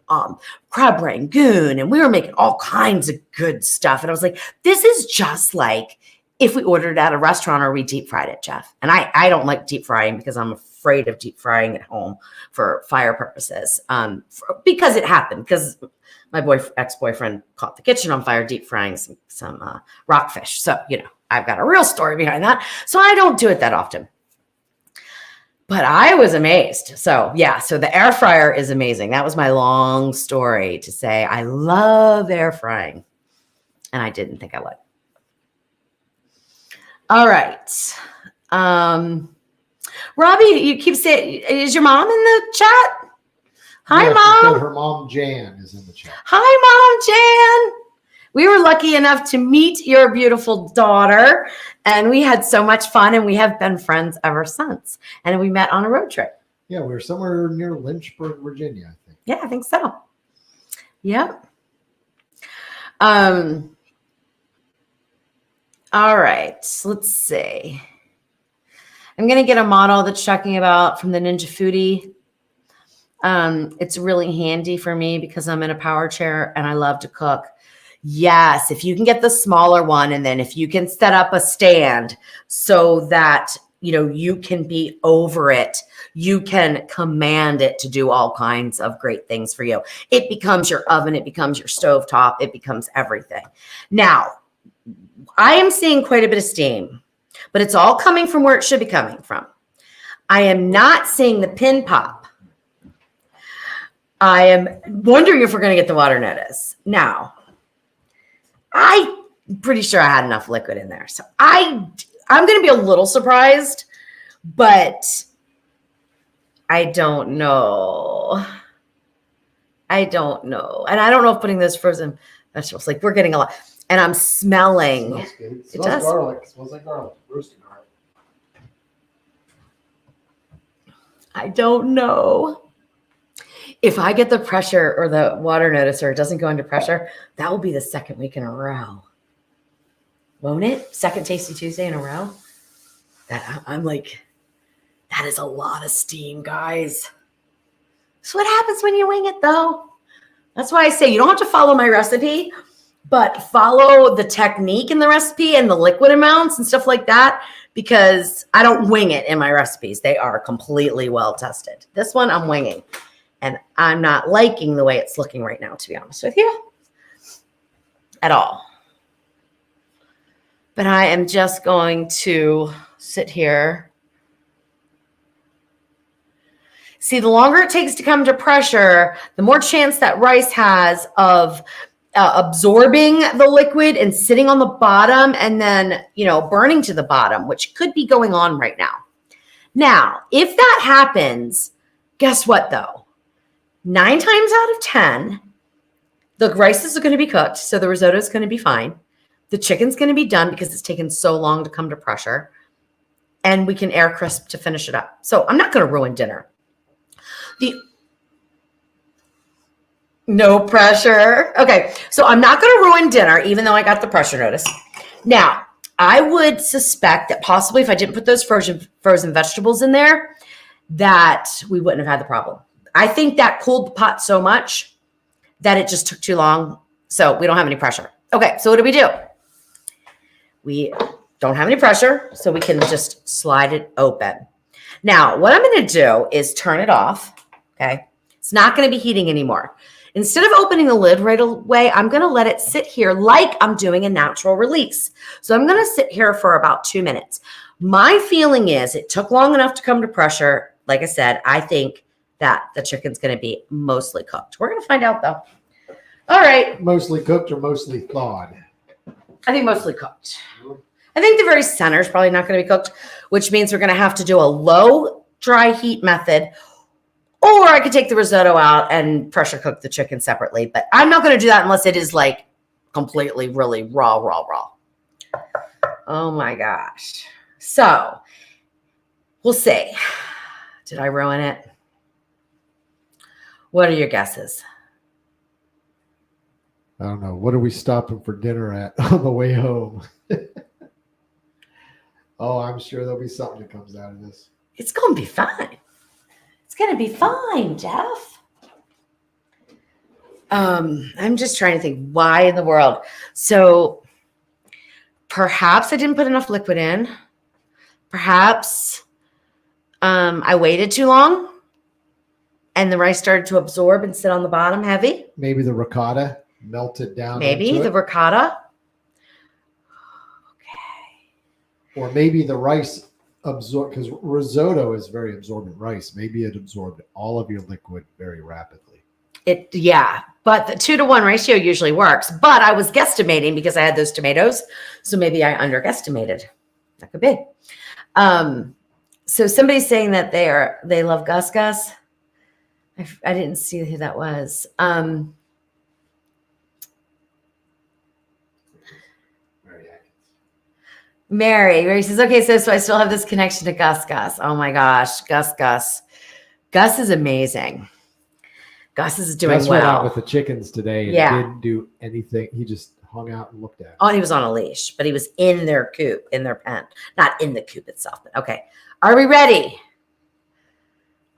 crab rangoon, and we were making all kinds of good stuff. And I was like, this is just like if we ordered at a restaurant or we deep fried it, Jeff. And I don't like deep frying because I'm afraid of deep frying at home for fire purposes. Because it happened, because my ex-boyfriend caught the kitchen on fire deep frying some rockfish. So, I've got a real story behind that. So I don't do it that often. But I was amazed. So yeah, so the air fryer is amazing. That was my long story to say I love air frying. And I didn't think I would. All right. Robbie, you keep saying, is your mom in the chat? Hi, Mom. Her mom, Jan, is in the chat. Hi, Mom, Jan. We were lucky enough to meet your beautiful daughter, and we had so much fun, and we have been friends ever since. And we met on a road trip. Yeah, we were somewhere near Lynchburg, Virginia, I think. Yeah, I think so. Yep. All right, let's see. I'm going to get a model that's talking about from the Ninja Foodie. It's really handy for me because I'm in a power chair and I love to cook. Yes, if you can get the smaller one, and then if you can set up a stand so that you can be over it, you can command it to do all kinds of great things for you. It becomes your oven, it becomes your stovetop, it becomes everything. Now, I am seeing quite a bit of steam, but it's all coming from where it should be coming from. I am not seeing the pin pop. I am wondering if we're going to get the water notice. Now, I'm pretty sure I had enough liquid in there. So I'm going to be a little surprised, but I don't know. And I don't know if putting those frozen vegetables, like we're getting a lot. And I'm smelling. Smells good. It It smells does. garlic. It smells like garlic. Roasted garlic. I don't know. If I get the pressure or the water notice or it doesn't go into pressure, that will be the second week in a row. Won't it? Second Tasty Tuesday in a row? I'm like, that is a lot of steam, guys. That's what happens when you wing it, though. That's why I say you don't have to follow my recipe, but follow the technique in the recipe and the liquid amounts and stuff like that, because I don't wing it in my recipes. They are completely well tested. This one I'm winging, and I'm not liking the way it's looking right now, to be honest with you, at all. But I am just going to sit here. See, the longer it takes to come to pressure, the more chance that rice has of absorbing the liquid and sitting on the bottom and then, burning to the bottom, which could be going on right now. Now, if that happens, guess what though? 9 times out of 10, the rice is going to be cooked, so the risotto is going to be fine. The chicken's going to be done because it's taken so long to come to pressure, and we can air crisp to finish it up. So I'm not going to ruin dinner. No pressure. Okay, so I'm not going to ruin dinner, even though I got the pressure notice. Now, I would suspect that possibly if I didn't put those frozen vegetables in there, that we wouldn't have had the problem. I think that cooled the pot so much that it just took too long, so we don't have any pressure. Okay, so what do? We don't have any pressure, so we can just slide it open. Now, what I'm going to do is turn it off, okay? It's not going to be heating anymore. Instead of opening the lid right away, I'm going to let it sit here like I'm doing a natural release. So I'm going to sit here for about 2 minutes. My feeling is it took long enough to come to pressure. Like I said, I think that the chicken's going to be mostly cooked. We're going to find out though. All right. Mostly cooked or mostly thawed? I think mostly cooked. I think the very center is probably not going to be cooked, which means we're going to have to do a low dry heat method, or I could take the risotto out and pressure cook the chicken separately. But I'm not going to do that unless it is like completely really raw. Oh my gosh. So we'll see. Did I ruin it? What are your guesses? I don't know. What are we stopping for dinner at on the way home? Oh, I'm sure there'll be something that comes out of this. It's going to be fine. It's going to be fine, Jeff. I'm just trying to think why in the world. So perhaps I didn't put enough liquid in. Perhaps I waited too long and the rice started to absorb and sit on the bottom heavy. Maybe the ricotta melted down. Maybe the ricotta. Okay. Or maybe the rice absorbed, because risotto is very absorbent rice. Maybe it absorbed all of your liquid very rapidly. Yeah, but the 2-to-1 ratio usually works. But I was guesstimating because I had those tomatoes, so maybe I underestimated. That could be. So somebody's saying that they love Gus Gus. I didn't see who that was. Mary says, okay, so I still have this connection to Gus Gus. Oh my gosh, Gus Gus. Gus is amazing. Gus is doing Gus well. went out with the chickens today and didn't do anything. He just hung out and looked at it. Oh, he was on a leash, but he was in their coop, in their pen. Not in the coop itself, but okay. Are we ready?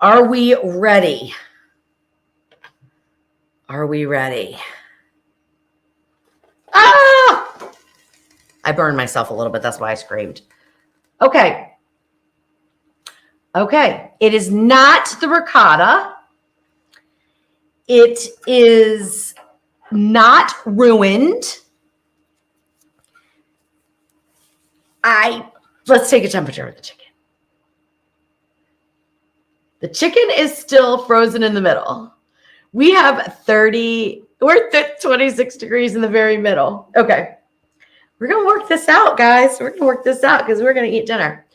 Are we ready? Are we ready? Ah! I burned myself a little bit. That's why I screamed. Okay. Okay. It is not the ricotta. It is not ruined. Let's take a temperature of the chicken. The chicken is still frozen in the middle. We have 26 degrees in the very middle. Okay. We're going to work this out, guys. We're going to work this out because we're going to eat dinner.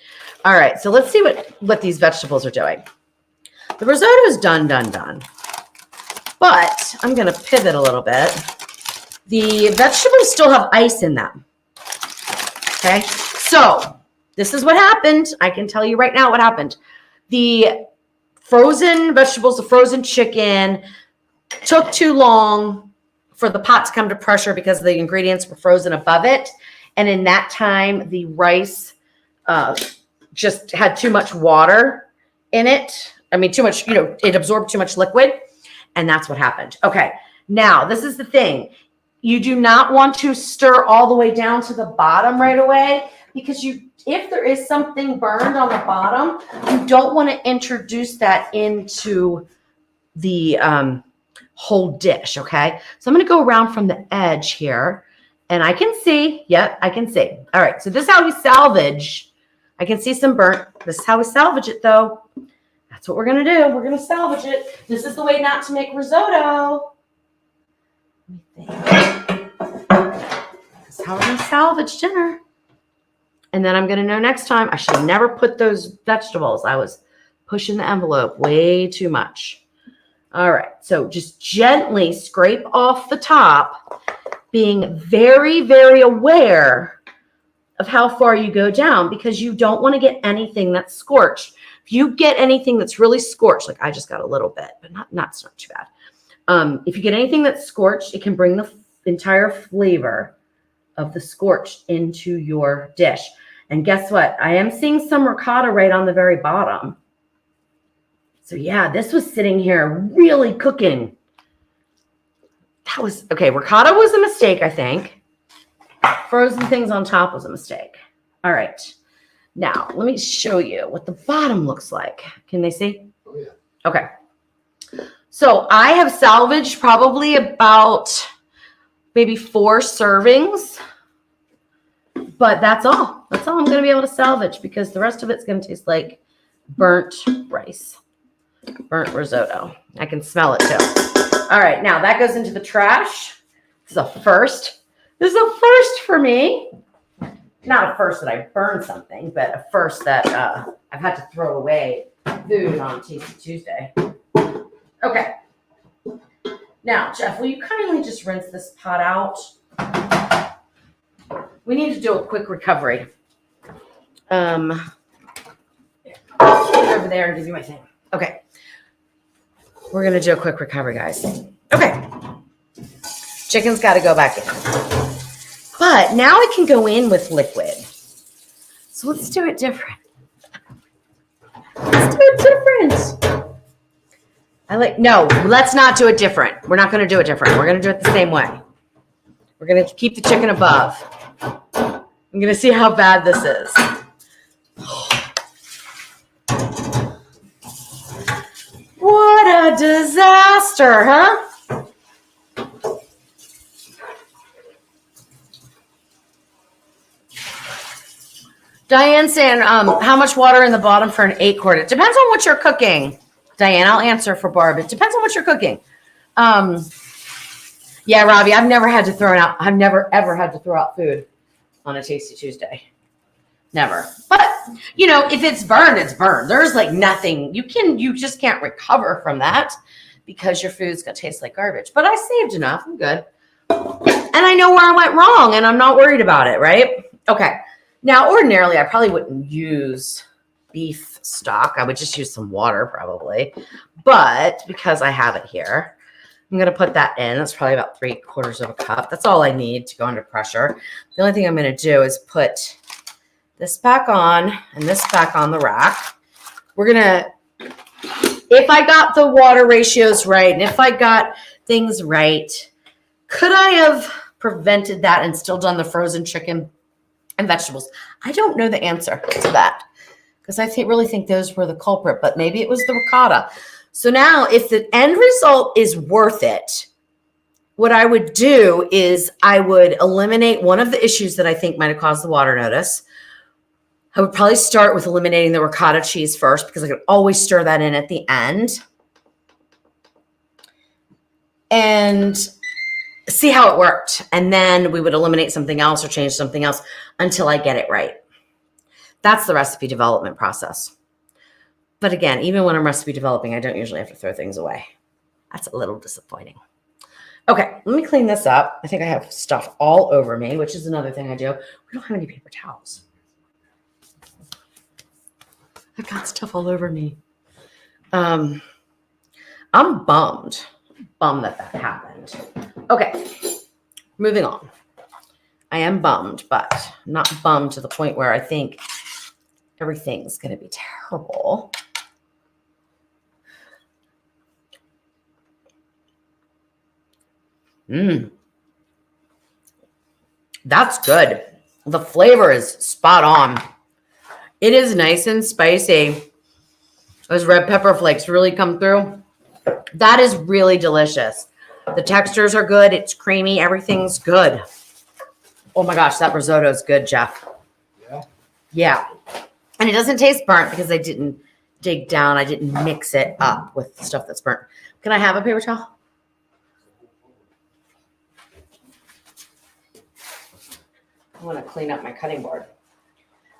All right. So let's see what these vegetables are doing. The risotto is done. But I'm going to pivot a little bit. The vegetables still have ice in them. Okay. So this is what happened. I can tell you right now what happened. The frozen vegetables, the frozen chicken took too long for the pot to come to pressure because the ingredients were frozen above it. And in that time, the rice just had too much water in it. I mean, too much, it absorbed too much liquid. And that's what happened. Okay. Now, this is the thing. You do not want to stir all the way down to the bottom right away because if there is something burned on the bottom, you don't want to introduce that into the whole dish, okay? So I'm going to go around from the edge here, and I can see. Yep, I can see. All right, so this is how we salvage. I can see some burnt. This is how we salvage it, though. That's what we're going to do. We're going to salvage it. This is the way not to make risotto. This is how we're going to salvage dinner. And then I'm going to know next time I should have never put those vegetables. I was pushing the envelope way too much. All right. So just gently scrape off the top, being very, very aware of how far you go down because you don't want to get anything that's scorched. If you get anything that's really scorched, like I just got a little bit, but not too bad. If you get anything that's scorched, it can bring the entire flavor of the scorched into your dish. And guess what? I am seeing some ricotta right on the very bottom. So yeah, this was sitting here really cooking. Ricotta was a mistake, I think. Frozen things on top was a mistake. All right. Now, let me show you what the bottom looks like. Can they see? Oh, yeah. Okay. So I have salvaged probably about maybe 4 servings. But that's all. That's all I'm going to be able to salvage because the rest of it's going to taste like burnt rice, burnt risotto. I can smell it too. All right. Now that goes into the trash. This is a first. This is a first for me. Not a first that I burned something, but a first that I've had to throw away food on Tasty Tuesday. Okay. Now, Jeff, will you kindly just rinse this pot out? We need to do a quick recovery. I'll sit over there and give you my thing. Okay. We're going to do a quick recovery, guys. Okay. Chicken's got to go back in. But now it can go in with liquid. So let's do it different. Let's do it different. No, let's not do it different. We're not going to do it different. We're going to do it the same way. We're going to keep the chicken above. I'm going to see how bad this is. What a disaster, huh? Diane saying, how much water in the bottom for an 8-quart? It depends on what you're cooking. Diane, I'll answer for Barb. It depends on what you're cooking. Yeah, Robbie, I've never had to throw out food on a Tasty Tuesday. Never. But, if it's burned, it's burned. There's like nothing. You just can't recover from that because your food's going to taste like garbage. But I saved enough. I'm good. And I know where I went wrong and I'm not worried about it, right? Okay. Now, ordinarily, I probably wouldn't use beef stock. I would just use some water probably. But because I have it here, I'm going to put that in. That's probably about 3/4 of a cup. That's all I need to go under pressure. The only thing I'm going to do is put this back on and this back on the rack. We're going to, if I got the water ratios right, and if I got things right. Could I have prevented that and still done the frozen chicken and vegetables? I don't know the answer to that because I really think those were the culprit, but maybe it was the ricotta. So now if the end result is worth it, what I would do is I would eliminate one of the issues that I think might have caused the water notice. I would probably start with eliminating the ricotta cheese first because I could always stir that in at the end. And see how it worked. And then we would eliminate something else or change something else until I get it right. That's the recipe development process. But again, even when I'm recipe developing, I don't usually have to throw things away. That's a little disappointing. Okay, let me clean this up. I think I have stuff all over me, which is another thing I do. We don't have any paper towels. I've got stuff all over me. I'm bummed that happened. Okay, moving on. I am bummed, but not bummed to the point where I think everything's going to be terrible. That's good. The flavor is spot on. It is nice and spicy. Those red pepper flakes really come through. That is really delicious. The textures are good. It's creamy. Everything's good. Oh my gosh, that risotto is good, Jeff. Yeah. Yeah. And it doesn't taste burnt because I didn't dig down. I didn't mix it up with stuff that's burnt. Can I have a paper towel? I want to clean up my cutting board.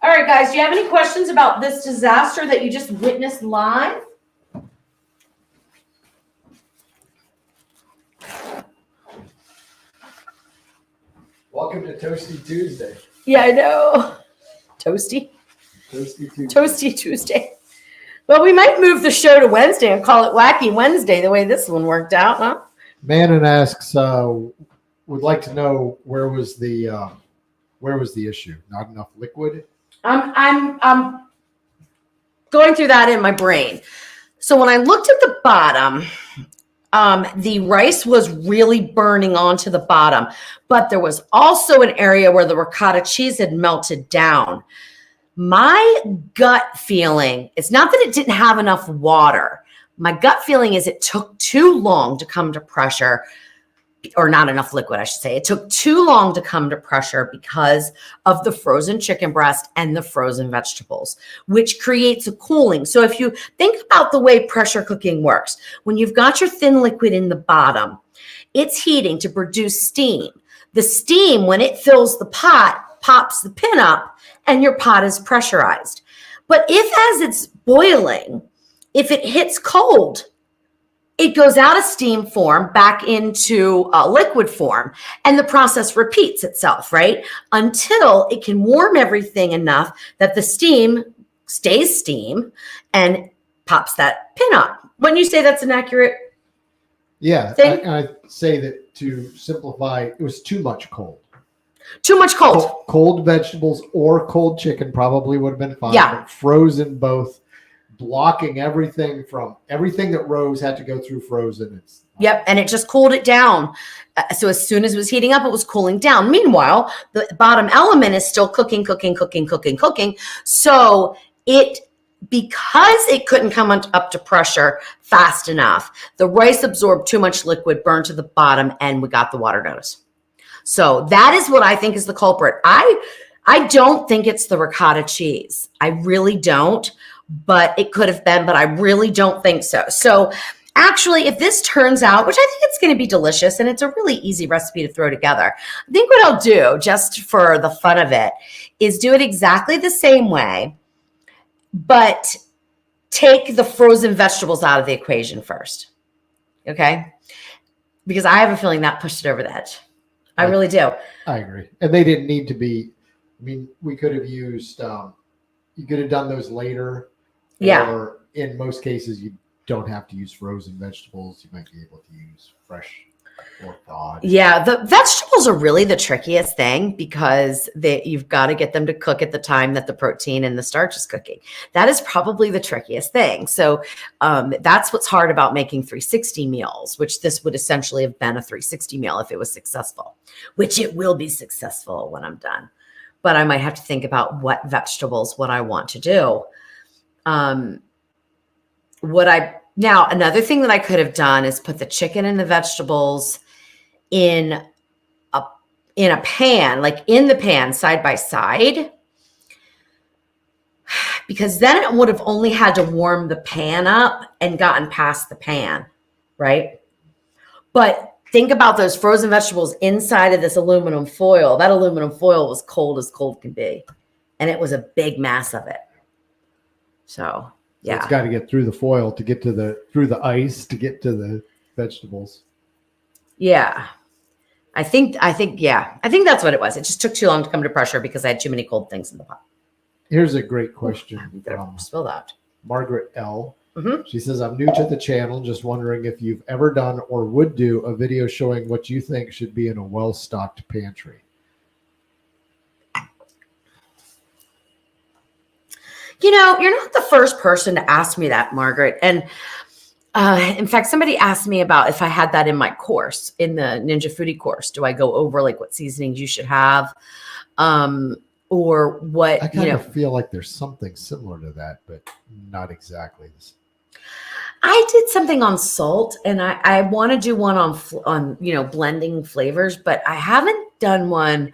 All right, guys, do you have any questions about this disaster that you just witnessed live? Welcome to Toasty Tuesday. Yeah, I know. Toasty? Toasty Tuesday. Toasty Tuesday. Well, we might move the show to Wednesday and call it Wacky Wednesday, the way this one worked out, huh? Manon asks, would like to know where was the issue? Not enough liquid? I'm going through that in my brain. So when I looked at the bottom, the rice was really burning onto the bottom, but there was also an area where the ricotta cheese had melted down. My gut feeling, it's not that it didn't have enough water. My gut feeling is it took too long to come to pressure, or not enough liquid, I should say. It took too long to come to pressure because of the frozen chicken breast and the frozen vegetables, which creates a cooling. So if you think about the way pressure cooking works, when you've got your thin liquid in the bottom, it's heating to produce steam. The steam, when it fills the pot, pops the pin up and your pot is pressurized. But if as it's boiling, if it hits cold, it goes out of steam form back into liquid form, and the process repeats itself, right? Until it can warm everything enough that the steam stays steam and pops that pin up. Wouldn't you say that's an accurate thing? I say that to simplify, it was too much cold. Too much cold. Cold vegetables or cold chicken probably would have been fine. Yeah. But frozen both, blocking everything that rose had to go through frozen. Yep, and it just cooled it down. So as soon as it was heating up, it was cooling down. Meanwhile, the bottom element is still cooking. So because it couldn't come up to pressure fast enough, the rice absorbed too much liquid, burned to the bottom, and we got the water notice. So that is what I think is the culprit. I don't think it's the ricotta cheese. I really don't. But it could have been, but I really don't think so. So actually, if this turns out, which I think it's going to be delicious, and it's a really easy recipe to throw together, I think what I'll do, just for the fun of it, is do it exactly the same way, but take the frozen vegetables out of the equation first. Okay? Because I have a feeling that pushed it over the edge. I really do. I agree. And they didn't need to be, I mean, we could have used, you could have done those later. Yeah. Or in most cases, you don't have to use frozen vegetables. You might be able to use fresh or thawed. Yeah, the vegetables are really the trickiest thing because you've got to get them to cook at the time that the protein and the starch is cooking. That is probably the trickiest thing. So that's what's hard about making 360 meals, which this would essentially have been a 360 meal if it was successful, which it will be successful when I'm done. But I might have to think about what vegetables, what I want to do. Now, another thing that I could have done is put the chicken and the vegetables in a pan, like in the pan side by side, because then it would have only had to warm the pan up and gotten past the pan, right? But think about those frozen vegetables inside of this aluminum foil. That aluminum foil was cold as cold can be, and it was a big mass of it. So yeah, It's got to get through the foil to get to through the ice to get to the vegetables. yeah. I think that's what it was. It just took too long to come to pressure because I had too many cold things in the pot. Here's a great question You better from spill that. Margaret L. Mhm. She says, I'm new to the channel, just wondering if you've ever done or would do a video showing what you think should be in a well-stocked pantry. You know, you're not the first person to ask me that, Margaret. And in fact, somebody asked me about if I had that in my course, in the Ninja Foodie course. Do I go over like what seasonings you should have? Or what, I kind of feel like there's something similar to that, but not exactly this. I did something on salt, and I want to do one on blending flavors, but I haven't done one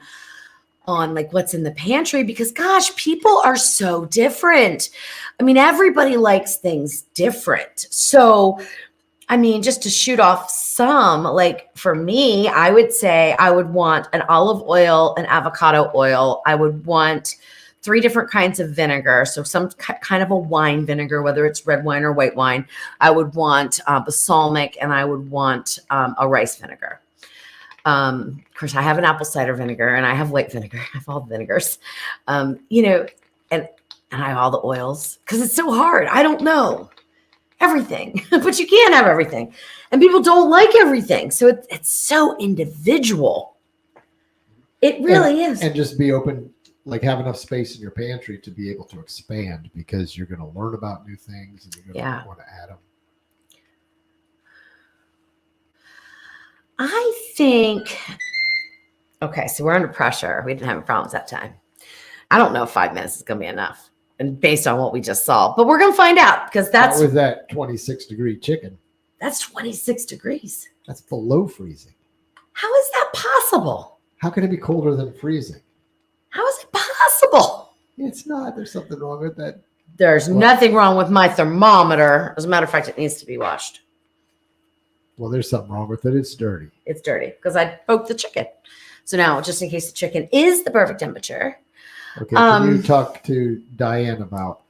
on like what's in the pantry because gosh, people are so different. I mean, everybody likes things different. So, I mean, just to shoot off some, like for me, I would say I would want an olive oil, an avocado oil. I would want 3 different kinds of vinegar. So some kind of a wine vinegar, whether it's red wine or white wine. I would want balsamic, and I would want a rice vinegar. Of course, I have an apple cider vinegar, and I have white vinegar. I have all the vinegars, and I have all the oils because it's so hard. I don't know everything, but you can't have everything, and people don't like everything. So it's so individual. It really is. And just be open, like have enough space in your pantry to be able to expand because you're going to learn about new things and you're going to want to add them. I think, okay, so we're under pressure. We didn't have any problems that time. I don't know if 5 minutes is going to be enough, and based on what we just saw, but we're going to find out because Not with that 26-degree chicken. That's 26 degrees. That's below freezing. How is that possible? How can it be colder than freezing? How is it possible? It's not. There's something wrong with that. There's nothing wrong with my thermometer. As a matter of fact, it needs to be washed. Well, there's something wrong with it. It's dirty. It's dirty because I poked the chicken. So now, just in case the chicken is the perfect temperature. Okay. Can you talk to Diane about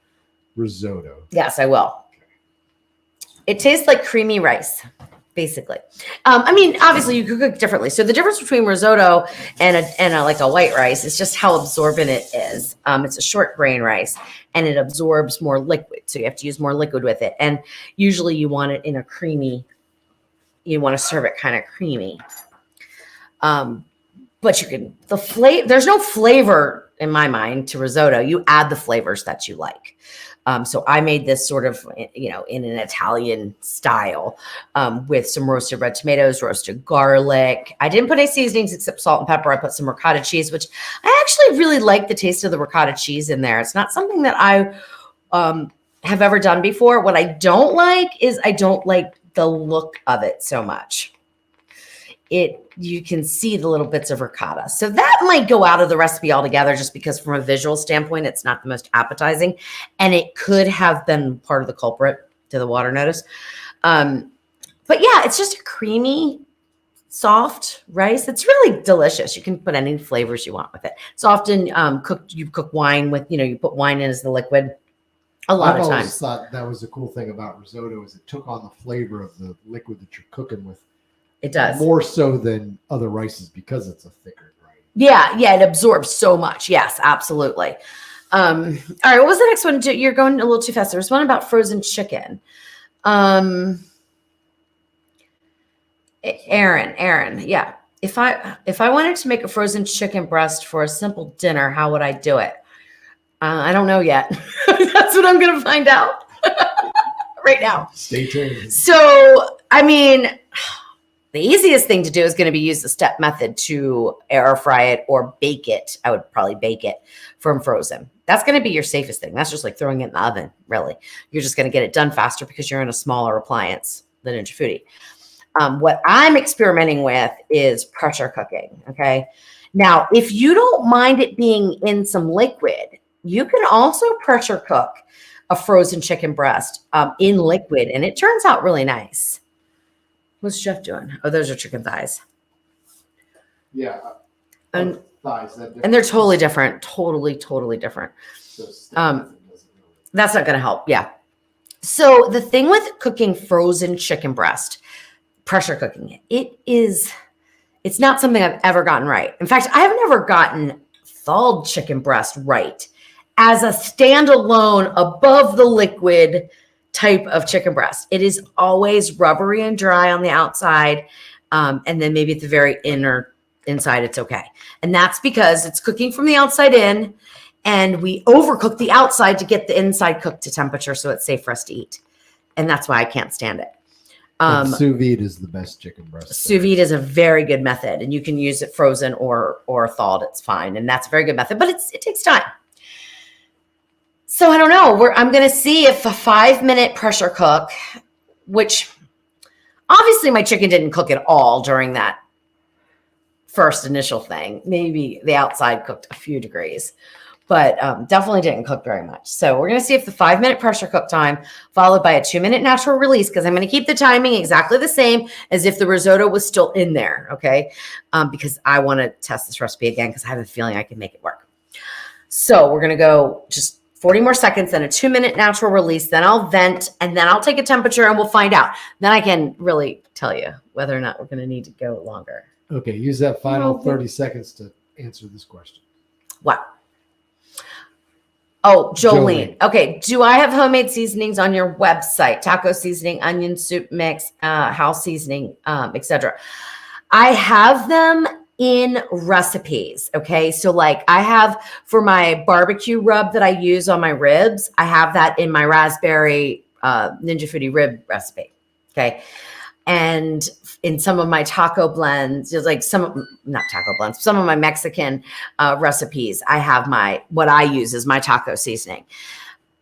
risotto? Yes, I will. It tastes like creamy rice, basically. I mean, obviously, you could cook differently. So the difference between risotto and a white rice is just how absorbent it is. It's a short grain rice, and it absorbs more liquid. So you have to use more liquid with it. And usually, you want it in a creamy. You want to serve it kind of creamy. But you can there's no flavor in my mind to risotto. You add the flavors that you like. So I made this sort of, in an Italian style with some roasted red tomatoes, roasted garlic. I didn't put any seasonings except salt and pepper. I put some ricotta cheese, which I actually really like the taste of the ricotta cheese in there. It's not something that I have ever done before. What I don't like is I don't like the look of it so much. You can see the little bits of ricotta. So that might go out of the recipe altogether just because from a visual standpoint, it's not the most appetizing. And it could have been part of the culprit to the water notice. But yeah, it's just a creamy, soft rice. It's really delicious. You can put any flavors you want with it. It's often cooked. You cook wine with, you put wine in as the liquid. A lot of times. I've always thought that was the cool thing about risotto is it took on the flavor of the liquid that you're cooking with. It does. More so than other rices because it's a thicker rice. Yeah, it absorbs so much. Yes, absolutely. All right, what was the next one? You're going a little too fast. There was one about frozen chicken. Aaron, yeah. If I wanted to make a frozen chicken breast for a simple dinner, how would I do it? I don't know yet. That's what I'm gonna find out right now. Stay tuned. So, I mean, the easiest thing to do is going to be use the step method to air fry it or bake it. I would probably bake it from frozen. That's going to be your safest thing. That's just like throwing it in the oven, really. You're just going to get it done faster because you're in a smaller appliance than Ninja Foodie. What I'm experimenting with is pressure cooking. Okay. Now, if you don't mind it being in some liquid, you can also pressure cook a frozen chicken breast in liquid, and it turns out really nice. What's Jeff doing? Oh, those are chicken thighs. Yeah. And, Thighs. and they're totally different. Totally different. That's not going to help. Yeah. So the thing with cooking frozen chicken breast, pressure cooking it's not something I've ever gotten right. In fact, I've never gotten thawed chicken breast right as a standalone above the liquid type of chicken breast. It is always rubbery and dry on the outside. And then maybe at the very inside, it's okay. And that's because it's cooking from the outside in, and we overcook the outside to get the inside cooked to temperature so it's safe for us to eat. And that's why I can't stand it. Sous vide is the best chicken breast. Sous vide is a very good method, and you can use it frozen or thawed. It's fine. And that's a very good method, but it takes time. So I don't know. I'm going to see if a 5-minute pressure cook, which obviously my chicken didn't cook at all during that first initial thing. Maybe the outside cooked a few degrees, but definitely didn't cook very much. So we're going to see if the 5-minute pressure cook time followed by a 2-minute natural release, because I'm going to keep the timing exactly the same as if the risotto was still in there. Okay. Because I want to test this recipe again because I have a feeling I can make it work. So we're going to go just 40 more seconds, then a 2-minute natural release. Then I'll vent, and then I'll take a temperature, and we'll find out. Then I can really tell you whether or not we're going to need to go longer. Okay, use that final 30 seconds to answer this question. What? Oh, Jolene. Okay, do I have homemade seasonings on your website? Taco seasoning, onion soup mix, house seasoning, etc. I have them in recipes. Okay. So like I have for my barbecue rub that I use on my ribs, I have that in my raspberry Ninja Foodie rib recipe. Okay. And in some of my taco blends, just like some of my Mexican recipes, I have what I use is my taco seasoning.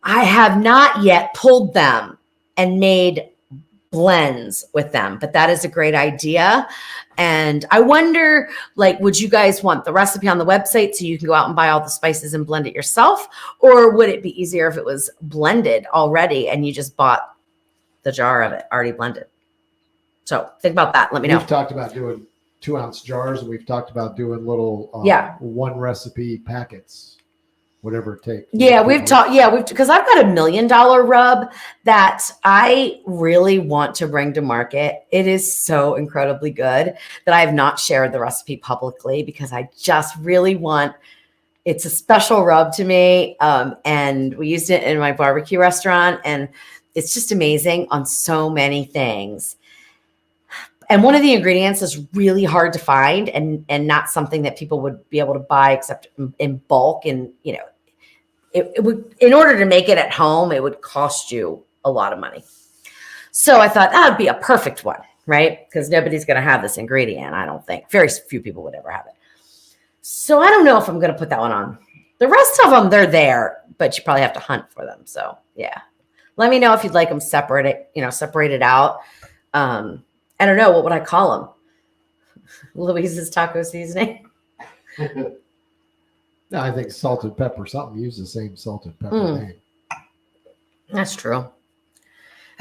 I have not yet pulled them and made blends with them, but that is a great idea. And I wonder, like, would you guys want the recipe on the website so you can go out and buy all the spices and blend it yourself? Or would it be easier if it was blended already and you just bought the jar of it already blended? So think about that. Let me know. We've talked about doing 2-ounce jars, and we've talked about doing little 1 recipe packets. Whatever it takes. Yeah, we've talked. Yeah, because I've got $1 million rub that I really want to bring to market. It is so incredibly good that I have not shared the recipe publicly because I just really want. It's a special rub to me, and we used it in my barbecue restaurant, and it's just amazing on so many things. And one of the ingredients is really hard to find and not something that people would be able to buy except in bulk. And, it would, in order to make it at home, it would cost you a lot of money. So I thought that would be a perfect one, right? Because nobody's going to have this ingredient, I don't think. Very few people would ever have it. So I don't know if I'm going to put that one on. The rest of them, they're there, but you probably have to hunt for them. So yeah. Let me know if you'd like them separated out. I don't know. What would I call them? Louise's taco seasoning. No, I think salted pepper. Something use the same salted pepper name. That's true.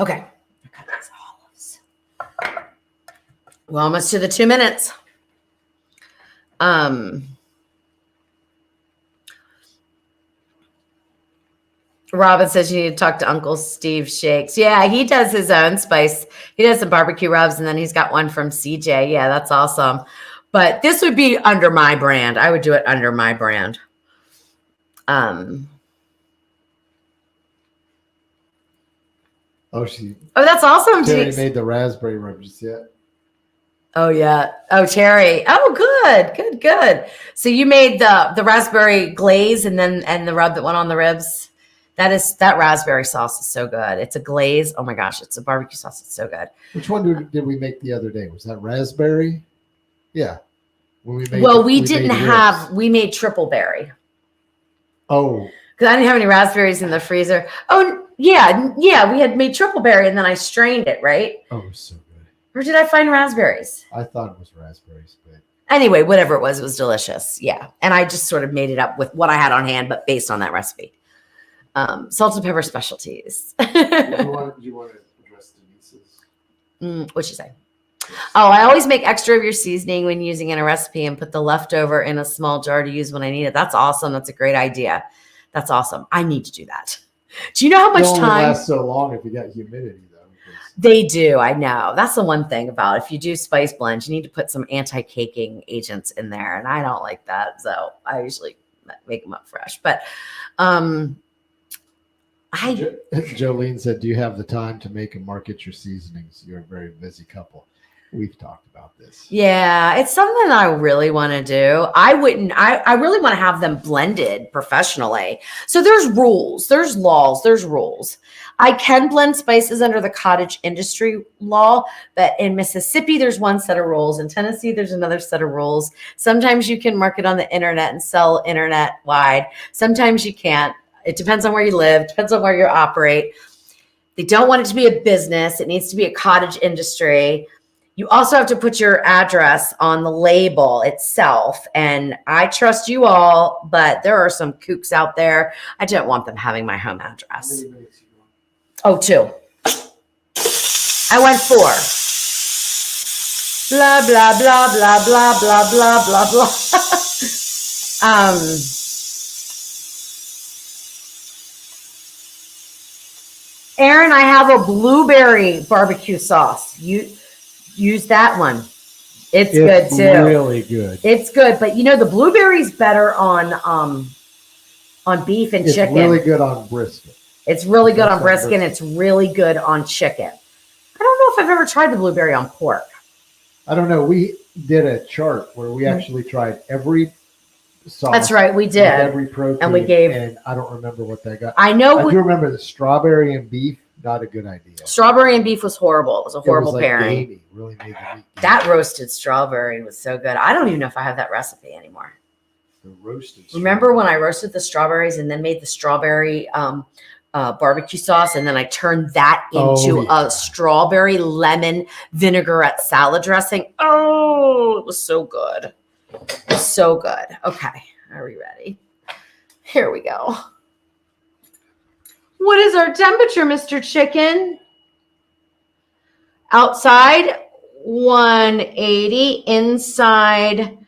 Okay. Cut these olives. We're almost to the 2 minutes. Robin says you need to talk to Uncle Steve Shakes. Yeah, he does his own spice. He does some barbecue rubs, and then he's got one from CJ. Yeah, that's awesome. But this would be under my brand. I would do it under my brand. Oh, that's awesome. Terry made the raspberry rubs yet. Oh yeah. Oh, Terry. Oh, good. So you made the raspberry glaze and the rub that went on the ribs. That raspberry sauce is so good. It's a glaze. Oh my gosh, it's a barbecue sauce. It's so good. Which one did we make the other day? Was that raspberry? Yeah. When we made we made triple berry. Oh. Because I didn't have any raspberries in the freezer. Oh yeah. We had made triple berry and then I strained it, right? Oh, it was so good. Or did I find raspberries? I thought it was raspberries, but anyway, whatever it was delicious. Yeah. And I just sort of made it up with what I had on hand, but based on that recipe. Salt and pepper specialties. Do you want to address Denise's? What'd you say? Oh, I always make extra of your seasoning when using in a recipe and put the leftover in a small jar to use when I need it. That's awesome. That's a great idea. That's awesome. I need to do that. Do you know how much it time? Lasts so long if you got humidity though. They do. I know. That's the one thing about if you do spice blends, you need to put some anti-caking agents in there. And I don't like that. So I usually make them up fresh. But Jolene said, do you have the time to make and market your seasonings? You're a very busy couple. We've talked about this. Yeah, it's something I really want to do. I really want to have them blended professionally. So there's rules, there's laws, there's rules. I can blend spices under the cottage industry law, but in Mississippi, there's one set of rules. In Tennessee, there's another set of rules. Sometimes you can market on the internet and sell internet wide. Sometimes you can't. It depends on where you live, depends on where you operate. They don't want it to be a business. It needs to be a cottage industry. You also have to put your address on the label itself. And I trust you all, but there are some kooks out there. I don't want them having my home address. Oh, 2. I went 4. Blah, blah, blah, blah, blah, blah, blah, blah, blah. Aaron, I have a blueberry barbecue sauce. Use that one. It's good too. Really good. It's good, but the blueberry's better on beef and chicken. It's really good on brisket. It's really good on brisket. It's really good on chicken. I don't know if I've ever tried the blueberry on pork. I don't know. We did a chart where we actually tried every sauce. That's right, we did. Every protein, and I don't remember what they got. I do remember the strawberry and beef. Not a good idea. Strawberry and beef was horrible. It was a horrible pairing. Gamey. Really made the meat. That roasted strawberry was so good. I don't even know if I have that recipe anymore. The roasted. Remember when I roasted the strawberries and then made the strawberry barbecue sauce, and then I turned that into a strawberry lemon vinaigrette salad dressing? Oh, it was so good. It was so good. Okay, are we ready? Here we go. What is our temperature, Mr. Chicken? Outside, 180. Inside,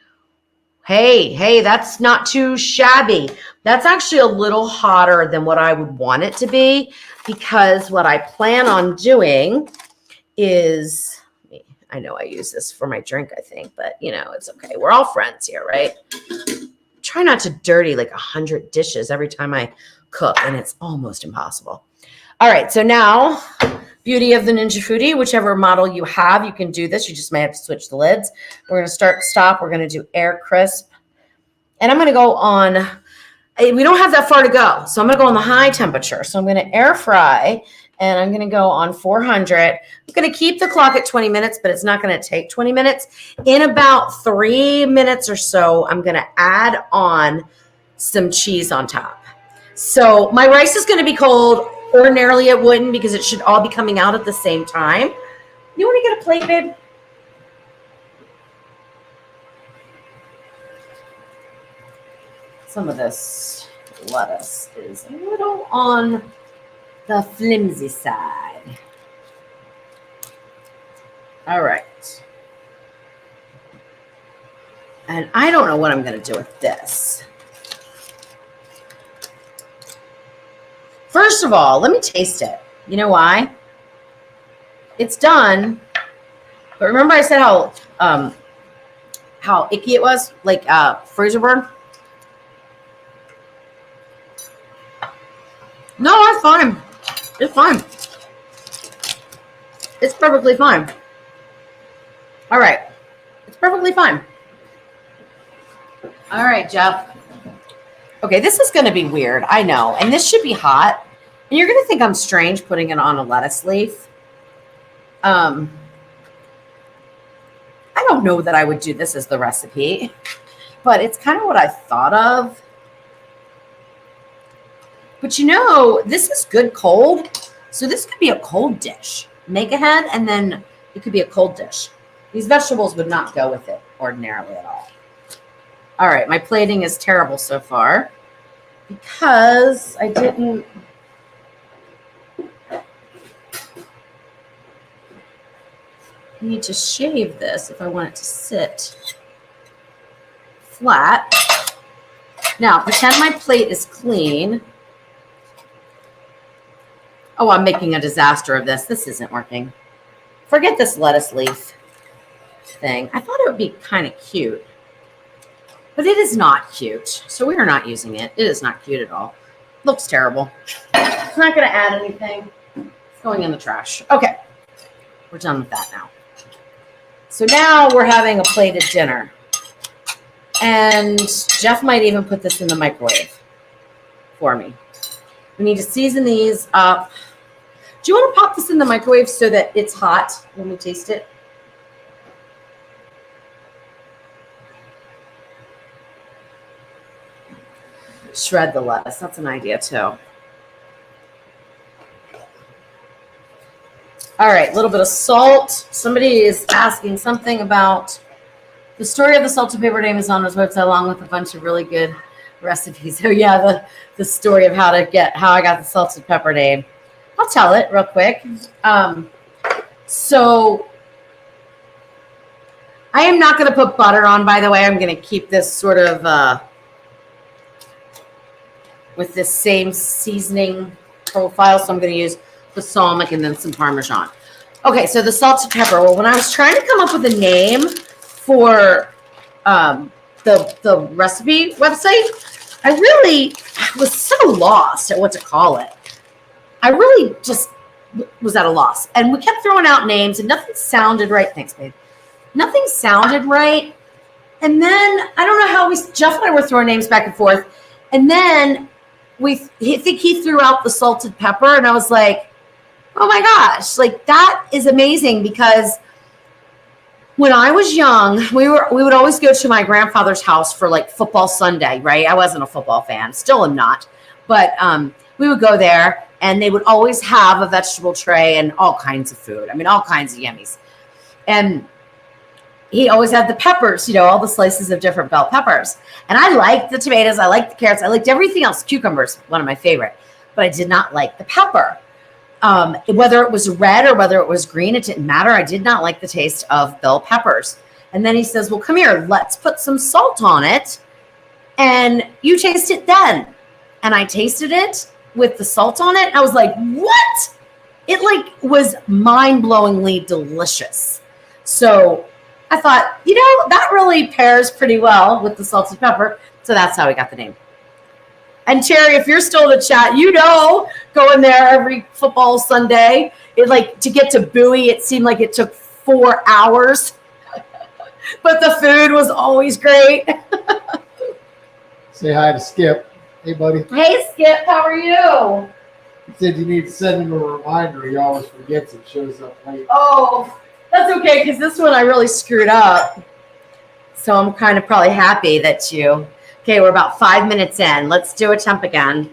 hey, that's not too shabby. That's actually a little hotter than what I would want it to be, because what I plan on doing is, I know I use this for my drink, I think, but it's okay. We're all friends here, right? Try not to dirty like 100 dishes every time I cook, and it's almost impossible. All right, so now, beauty of the Ninja Foodie, whichever model you have, you can do this. You just may have to switch the lids. We're going to stop. We're going to do air crisp. And I'm going to go on, we don't have that far to go, so I'm going to go on the high temperature. So I'm going to air fry, and I'm going to go on 400. I'm going to keep the clock at 20 minutes, but it's not going to take 20 minutes. In about 3 minutes or so, I'm going to add on some cheese on top. So my rice is going to be cold. Ordinarily it wouldn't, because it should all be coming out at the same time. You want to get a plate, babe? Some of this lettuce is a little on the flimsy side. All right. And I don't know what I'm going to do with this. First of all, let me taste it. You know why? It's done. But remember I said how icky it was? Like freezer burn? No, it's fine. It's fine. It's perfectly fine. All right. perfectly fine. All right, Jeff. Okay, this is going to be weird. I know. And this should be hot. And you're going to think I'm strange putting it on a lettuce leaf. I don't know that I would do this as the recipe, but it's kind of what I thought of. But you know, this is good cold. So this could be a cold dish. Make ahead, and then it could be a cold dish. These vegetables would not go with it ordinarily at all. All right, my plating is terrible so far because I didn't. I need to shave this if I want it to sit flat. Now, pretend my plate is clean. Oh, I'm making a disaster of this. This isn't working. Forget this lettuce leaf thing. I thought it would be kind of cute, but it is not cute. So we are not using it. It is not cute at all. Looks terrible. It's not going to add anything. It's going in the trash. Okay. We're done with that now. So now we're having a plated dinner. And Jeff might even put this in the microwave for me. We need to season these up. Do you want to pop this in the microwave so that it's hot when we taste it? Shred the lettuce. That's an idea too. All right, a little bit of salt. Somebody is asking something about the story of the salted pepper name is on his website along with a bunch of really good recipes. So yeah, the story of how I got the salted pepper name. I'll tell it real quick. So I am not going to put butter on, by the way. I'm going to keep this sort of with this same seasoning profile. So I'm going to use balsamic and then some Parmesan. Okay, so the salted pepper. Well, when I was trying to come up with a name for the recipe website, I really was so lost at what to call it. I really just was at a loss. And we kept throwing out names and nothing sounded right. Thanks, babe. Nothing sounded right. And then I don't know how Jeff and I were throwing names back and forth. And then I think he threw out the salted pepper. And I was like, oh my gosh, like that is amazing, because when I was young, we would always go to my grandfather's house for like football Sunday, right? I wasn't a football fan, still am not, but we would go there and they would always have a vegetable tray and all kinds of food. I mean, all kinds of yummies. And he always had the peppers, all the slices of different bell peppers. And I liked the tomatoes, I liked the carrots, I liked everything else. Cucumbers, one of my favorite, but I did not like the pepper. Whether it was red or whether it was green, it didn't matter. I did not like the taste of bell peppers. And then he says, well, come here, let's put some salt on it and you taste it then. And I tasted it with the salt on it. I was like, what? It was mind-blowingly delicious. So I thought, that really pairs pretty well with the salted pepper. So that's how we got the name. And Terry, if you're still in the chat, going there every football Sunday, to get to Bowie, it seemed like it took 4 hours, but the food was always great. Say hi to Skip. Hey, buddy. Hey, Skip, how are you? He said you need to send him a reminder. He always forgets and shows up late. Oh, that's okay, because this one I really screwed up. So I'm kind of probably happy that you... Okay, we're about 5 minutes in. Let's do a temp again.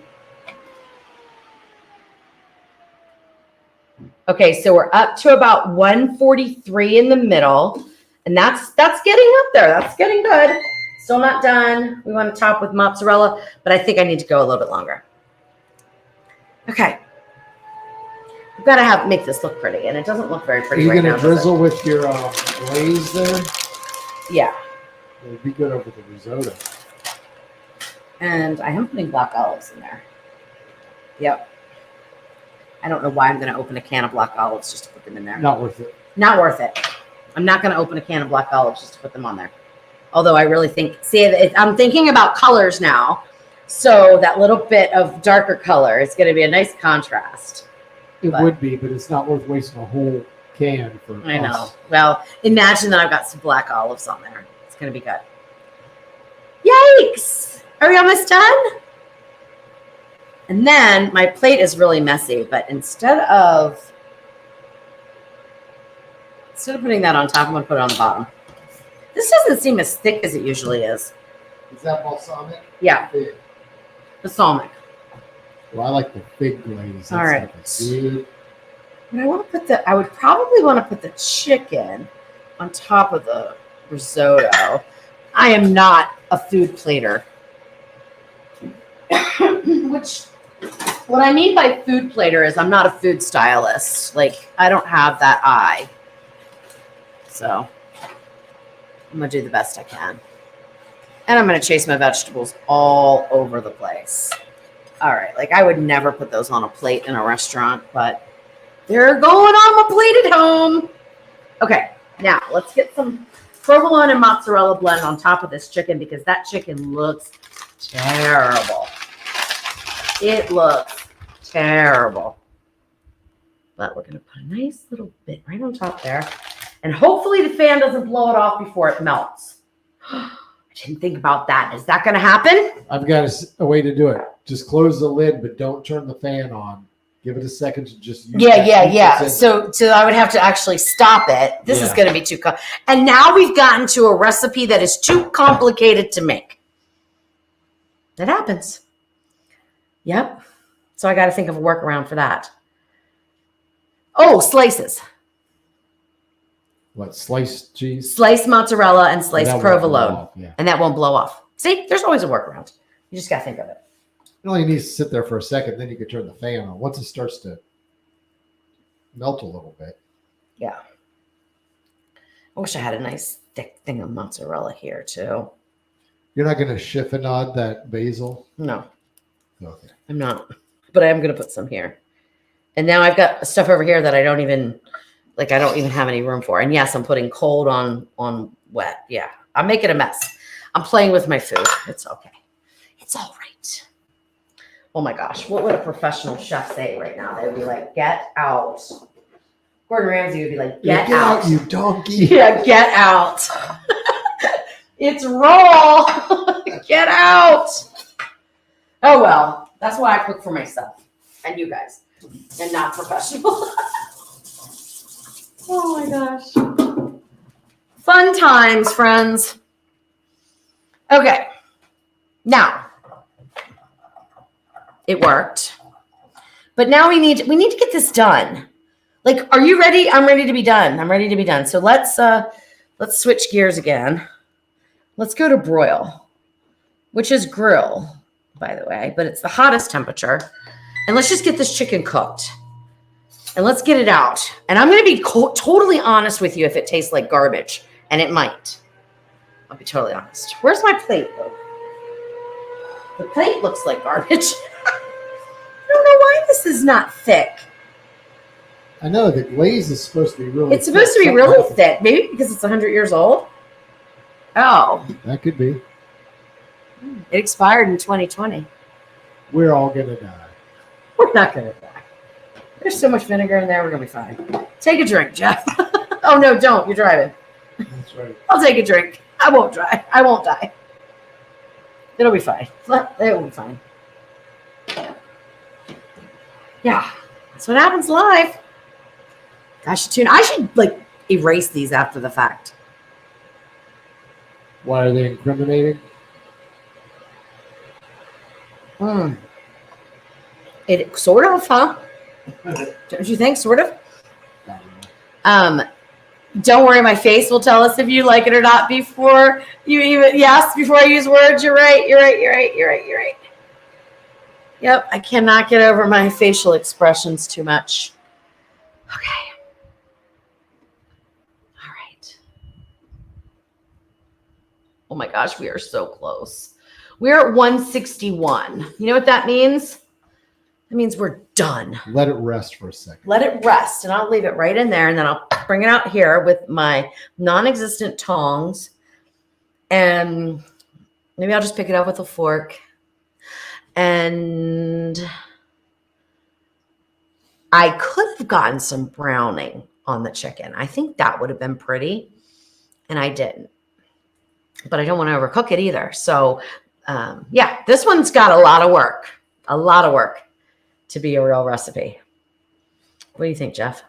Okay, so we're up to about 143 in the middle. And that's getting up there. That's getting good. Still not done. We want to top with mozzarella, but I think I need to go a little bit longer. Okay. We've got to make this look pretty, and it doesn't look very pretty right now. Are you going to drizzle with your glaze there? Yeah. It would be good over the risotto. And I am putting black olives in there. Yep. I don't know why I'm going to open a can of black olives just to put them in there. Not worth it. Not worth it. I'm not going to open a can of black olives just to put them on there. Although I really think, I'm thinking about colors now. So that little bit of darker color is going to be a nice contrast. It would be, but it's not worth wasting a whole can for I know. us. Well, imagine that I've got some black olives on there. It's going to be good. Yikes! Are we almost done? And then my plate is really messy, but instead of putting that on top, I'm going to put it on the bottom. This doesn't seem as thick as it usually is. Is that balsamic? Yeah, Big. balsamic. Well, I like the fig glaze. All right. Good. And I would probably want to put the chicken on top of the risotto. I am not a food plater. What I mean by food plater is I'm not a food stylist. Like, I don't have that eye. So I'm going to do the best I can. And I'm going to chase my vegetables all over the place. All right. Like, I would never put those on a plate in a restaurant, but they're going on my plate at home. Okay. Now, let's get some provolone and mozzarella blend on top of this chicken because that chicken looks terrible. It looks terrible. But we're going to put a nice little bit right on top there. And hopefully the fan doesn't blow it off before it melts. I didn't think about that. Is that going to happen? I've got a way to do it. Just close the lid, but don't turn the fan on. Give it a second to just use Yeah. So I would have to actually stop it. This is going to be too and now we've gotten to a recipe that is too complicated to make. That happens. Yep. So I got to think of a workaround for that. Oh, slices. What, sliced cheese? Sliced mozzarella and sliced That won't blow provolone. off, yeah. And that won't blow off. See, there's always a workaround. You just got to think of it. It only needs to sit there for a second, then you can turn the fan on. Once it starts to melt a little bit. Yeah. I wish I had a nice thick thing of mozzarella here too. You're not going to chiffonade that basil? No, Okay. I'm not. But I am going to put some here. And now I've got stuff over here that I don't even have any room for. And yes, I'm putting cold on wet. Yeah. I'm making a mess. I'm playing with my food. It's okay. It's all right. Oh my gosh. What would a professional chef say right now? They would be like, get out. Gordon Ramsay would be like, get out. You donkey. Yeah, get out. It's raw. Get out. Oh, well, that's why I cook for myself and you guys and not professional. Oh my gosh. Fun times, friends. Okay. Now, it worked. But now we need to get this done. Like, are you ready? I'm ready to be done. I'm ready to be done. So let's switch gears again. Let's go to broil, which is grill, by the way, but it's the hottest temperature. And let's just get this chicken cooked. And let's get it out. And I'm going to be totally honest with you if it tastes like garbage. And it might. I'll be totally honest. Where's my plate, though? The plate looks like garbage. I don't know why this is not thick. I know the glaze is supposed to be really It's supposed to be really thick. Maybe because it's 100 years old. Oh. That could be. It expired in 2020. We're all going to die. We're not going to die. There's so much vinegar in there. We're going to be fine. Take a drink, Jeff. Oh, no, don't. You're driving. That's right. I'll take a drink. I won't drive. I won't die. It'll be fine. It will be fine. Yeah. That's what happens live. I should like erase these after the fact. Why are they incriminating? It sort of, huh? Don't you think? Sort of. Don't worry, my face will tell us if you like it or not before you even before I use words. You're right. Yep, I cannot get over my facial expressions too much. Okay. All right. Oh my gosh, we are so close. We're at 161. You know what that means? That means we're done. Let it rest for a second. Let it rest, and I'll leave it right in there, and then I'll bring it out here with my non-existent tongs, and maybe I'll just pick it up with a fork. And I could have gotten some browning on the chicken. I think that would have been pretty, and I didn't. But I don't want to overcook it either. So, yeah, this one's got a lot of work to be a real recipe. What do you think, Jeff?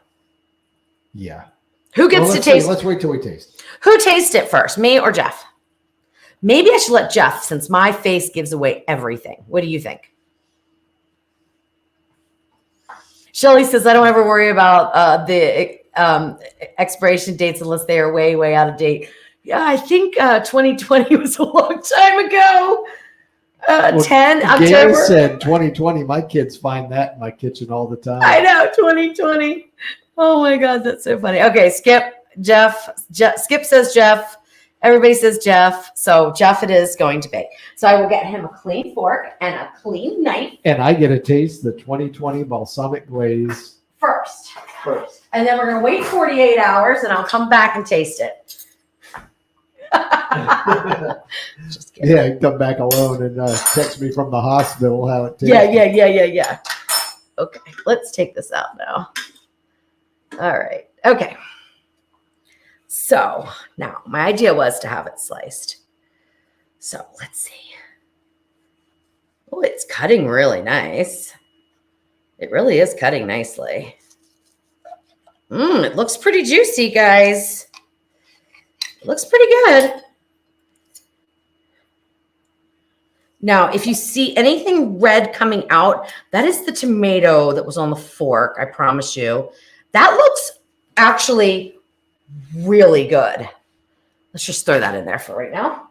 Yeah. Who gets to taste? Let's wait till we taste. Who tastes it first, me or Jeff? Maybe I should let Jeff, since my face gives away everything. What do you think? Shelly says, I don't ever worry about the expiration dates unless they are way, way out of date. Yeah, I think 2020 was a long time ago. 10 Gail October. said 2020. My kids find that in my kitchen all the time. I know, 2020. Oh my God, that's so funny. Okay, Skip, Jeff. Skip says Jeff. Everybody says Jeff. So Jeff it is going to be. So I will get him a clean fork and a clean knife. And I get to taste the 2020 balsamic glaze First. first. And then we're going to wait 48 hours and I'll come back and taste it. Just kidding. Yeah, he come back alone and text me from the hospital how it tastes. Yeah. Okay, let's take this out now. All right. Okay. So now my idea was to have it sliced. So let's see. Oh, it's cutting really nice. It really is cutting nicely. It looks pretty juicy, guys. It looks pretty good. Now, if you see anything red coming out, that is the tomato that was on the fork, I promise you. That looks actually really good. Let's just throw that in there for right now.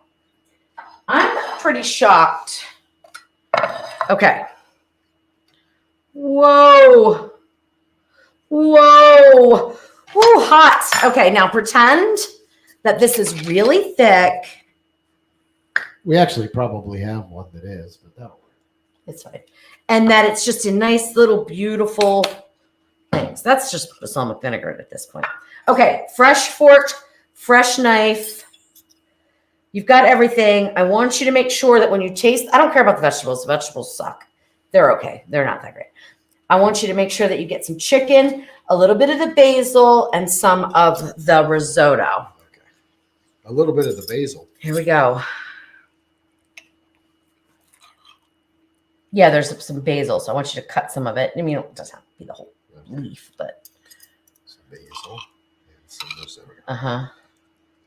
I'm pretty shocked. Okay. Whoa. Whoa. Ooh, hot. Okay, now pretend that this is really thick. We actually probably have one that is, but that'll work. It's fine. And that it's just a nice little beautiful things. That's just balsamic vinegar at this point. Okay, fresh fork, fresh knife. You've got everything. I want you to make sure that when you taste, I don't care about the vegetables. The vegetables suck. They're okay. They're not that great. I want you to make sure that you get some chicken, a little bit of the basil, and some of the risotto. Okay. A little bit of the basil. Here we go. Yeah, there's some basil, so I want you to cut some of it. I mean, it doesn't have to be the whole leaf, but. Some basil and some risotto. Uh-huh.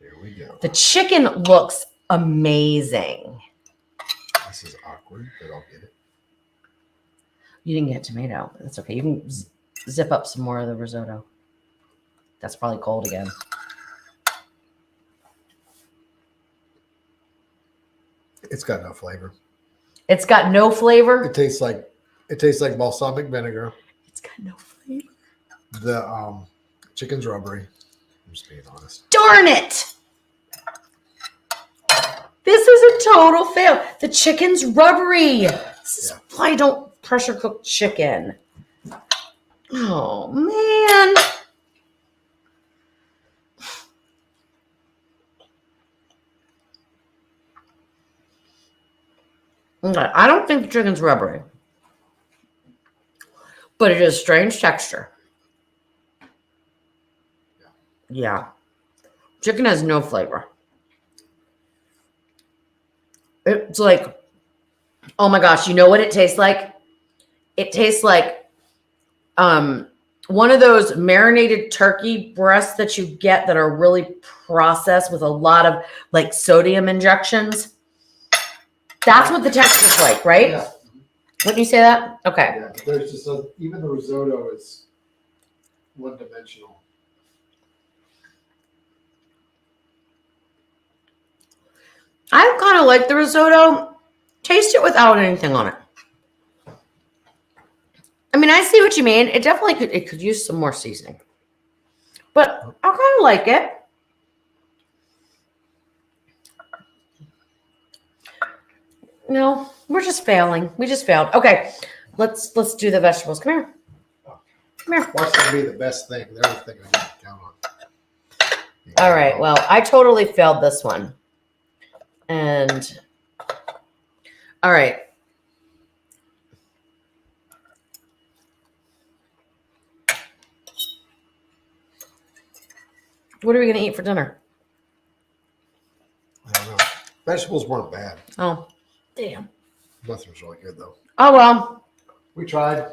There we go. The chicken looks amazing. This is awkward, but I'll get it. You didn't get tomato. That's okay. You can zip up some more of the risotto. That's probably cold again. It's got no flavor. It's got no flavor. It tastes like balsamic vinegar. It's got no flavor. The chicken's rubbery. I'm just being honest. Darn it! This is a total fail. The chicken's rubbery. This is why I don't pressure cook chicken. Oh man. Okay, I don't think the chicken's rubbery, but it is strange texture. Yeah. Chicken has no flavor. It's like, oh my gosh, you know what it tastes like? It tastes like one of those marinated turkey breasts that you get that are really processed with a lot of like sodium injections. That's what the texture's like, right? Yeah. Wouldn't you say that? Okay. Yeah. There's just even the risotto is one-dimensional. I kind of like the risotto. Taste it without anything on it. I mean, I see what you mean. It definitely could use some more seasoning. But I kind of like it. No, we're just failing. We just failed. Okay, let's do the vegetables. Come here. Come here. Watch that be the best thing. They're the thing I need to count on. All right. Well, I totally failed this one. And all right. What are we gonna eat for dinner? I don't know. Vegetables weren't bad. Oh, damn. Nothing was really good though. Oh well. We tried.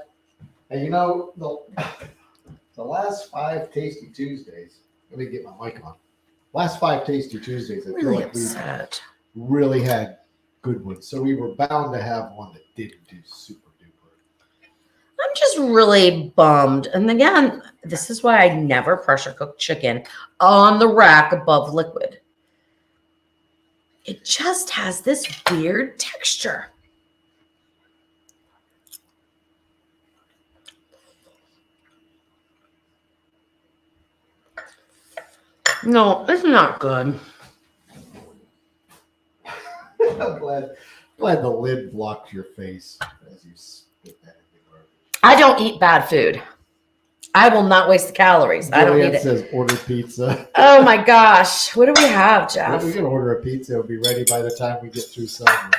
And you know, the last 5 Tasty Tuesdays, let me get my mic on. Last 5 Tasty Tuesdays, I feel Really like we upset. really had good ones. So we were bound to have one that didn't do super duper. I'm just really bummed. And again, this is why I never pressure cook chicken on the rack above liquid. It just has this weird texture. No, it's not good. I'm glad the lid blocked your face as you spit that in the garbage. I don't eat bad food. I will not waste the calories. I don't Juliet eat it. says order pizza. Oh my gosh. What do we have, Jeff? We can order a pizza. It'll be ready by the time we get through summer.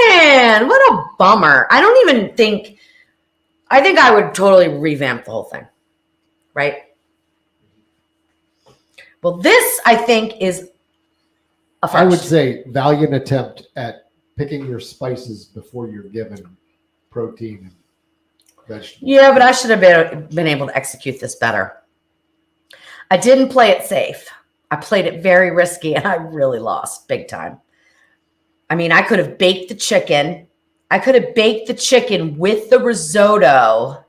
Man, what a bummer. I don't even think, I think I would totally revamp the whole thing. Right? Well, this I think is a first. I would say valiant attempt at picking your spices before you're given protein and vegetables. Yeah, but I should have been able to execute this better. I didn't play it safe. I played it very risky and I really lost big time. I mean, I could have baked the chicken. I could have baked the chicken with the risotto.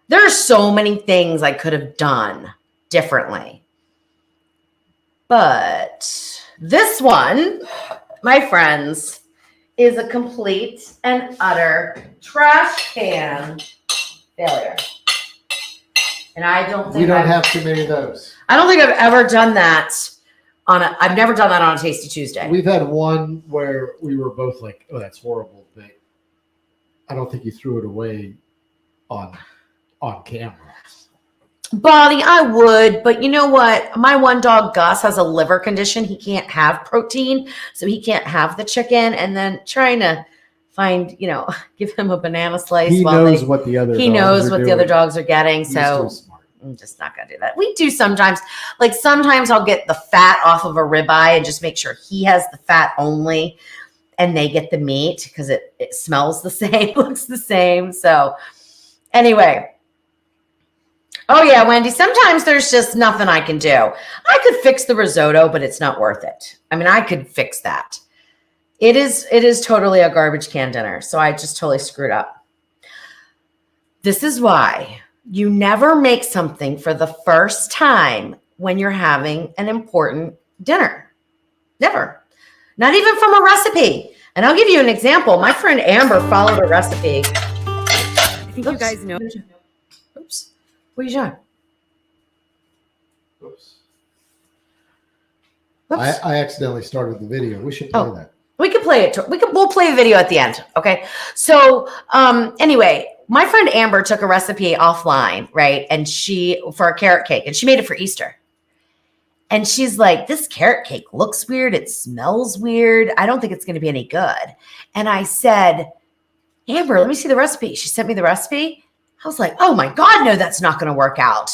There are so many things I could have done differently. But this one, my friends, is a complete and utter trash can failure. And I don't think We don't have too many of those. I don't think I've ever done that I've never done that on a Tasty Tuesday. We've had one where we were both like, oh, that's horrible, but I don't think you threw it away on camera. Bonnie, I would, but you know what? My one dog, Gus, has a liver condition. He can't have protein, so he can't have the chicken. And then trying to find, give him a banana slice. He knows what the other dogs are getting. He's So too smart. I'm just not going to do that. We do sometimes. Like sometimes I'll get the fat off of a ribeye and just make sure he has the fat only and they get the meat because it smells the same, looks the same. So anyway. Oh yeah, Wendy, sometimes there's just nothing I can do. I could fix the risotto, but it's not worth it. I mean, I could fix that. It is totally a garbage can dinner. So I just totally screwed up. This is why you never make something for the first time when you're having an important dinner. Never. Not even from a recipe. And I'll give you an example. My friend Amber followed a recipe. I think you guys know. Oops. What are you doing? Oops. Oops. I accidentally started the video. We should play that. We could play it. We'll play the video at the end. Okay. So anyway, my friend Amber took a recipe offline, right? And for a carrot cake, and she made it for Easter. And she's like, this carrot cake looks weird. It smells weird. I don't think it's going to be any good. And I said, Amber, let me see the recipe. She sent me the recipe. I was like, oh my God, no, that's not going to work out.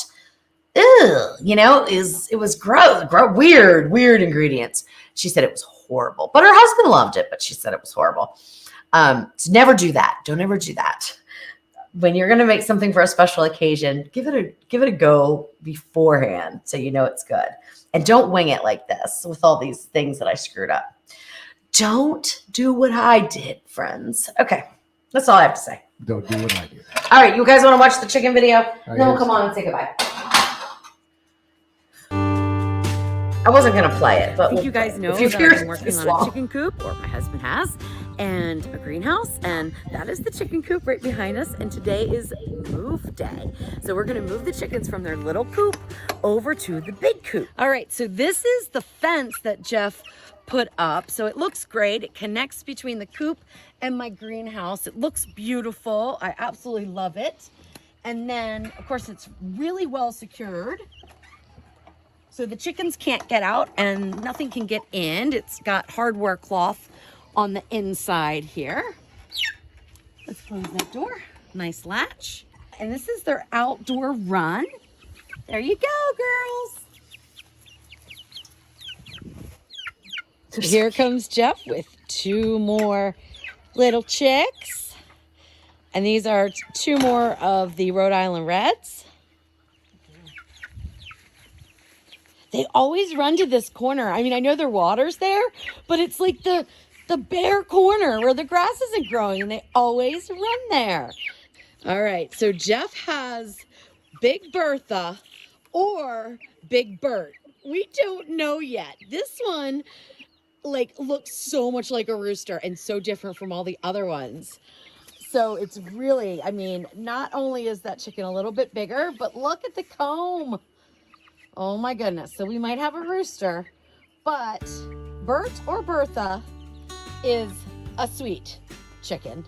Ew, it was gross, weird ingredients. She said it was horrible, but her husband loved it, but she said it was horrible. So never do that. Don't ever do that. When you're going to make something for a special occasion, give it a go beforehand so you know it's good. And don't wing it like this with all these things that I screwed up. Don't do what I did, friends. Okay, that's all I have to say. Don't do what I do. All right, you guys want to watch the chicken video? Right, Then we'll come on and say goodbye. I wasn't going to play it, but I think you guys know if you that hear I've been working this on long. a chicken coop, or my husband has, and a greenhouse, and that is the chicken coop right behind us. And today is move day. So we're going to move the chickens from their little coop over to the big coop. All right, so this is the fence that Jeff put up. So it looks great. It connects between the coop and my greenhouse. It looks beautiful. I absolutely love it. And then, of course, it's really well secured. So the chickens can't get out and nothing can get in. It's got hardware cloth on the inside here. Let's close that door. Nice latch. And this is their outdoor run. There you go, girls. Here comes Jeff with 2 more little chicks. And these are 2 more of the Rhode Island Reds. They always run to this corner. I mean, I know their water's there, but it's like the bare corner where the grass isn't growing, and they always run there. All right, so Jeff has Big Bertha or Big Bert. We don't know yet. This one like looks so much like a rooster and so different from all the other ones. So it's really, I mean, not only is that chicken a little bit bigger, but look at the comb. Oh my goodness. So we might have a rooster, but Bert or Bertha is a sweet chicken,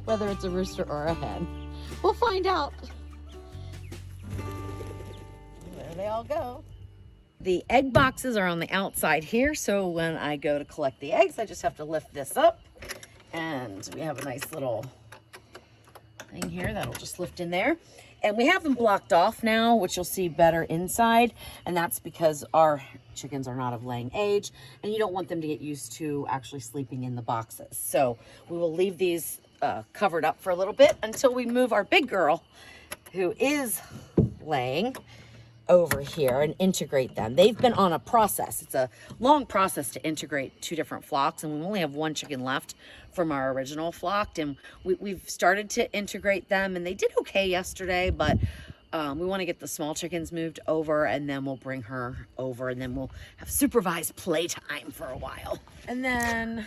whether it's a rooster or a hen. We'll find out. There they all go. The egg boxes are on the outside here, so when I go to collect the eggs, I just have to lift this up, and we have a nice little thing here that'll just lift in there. And we have them blocked off now, which you'll see better inside, and that's because our chickens are not of laying age, and you don't want them to get used to actually sleeping in the boxes. So we will leave these covered up for a little bit until we move our big girl, who is laying, over here and integrate them. They've been on a process. It's a long process to integrate 2 different flocks, and we only have 1 chicken left from our original flock, and we've started to integrate them, and they did okay yesterday, but we want to get the small chickens moved over, and then we'll bring her over, and then we'll have supervised playtime for a while. And then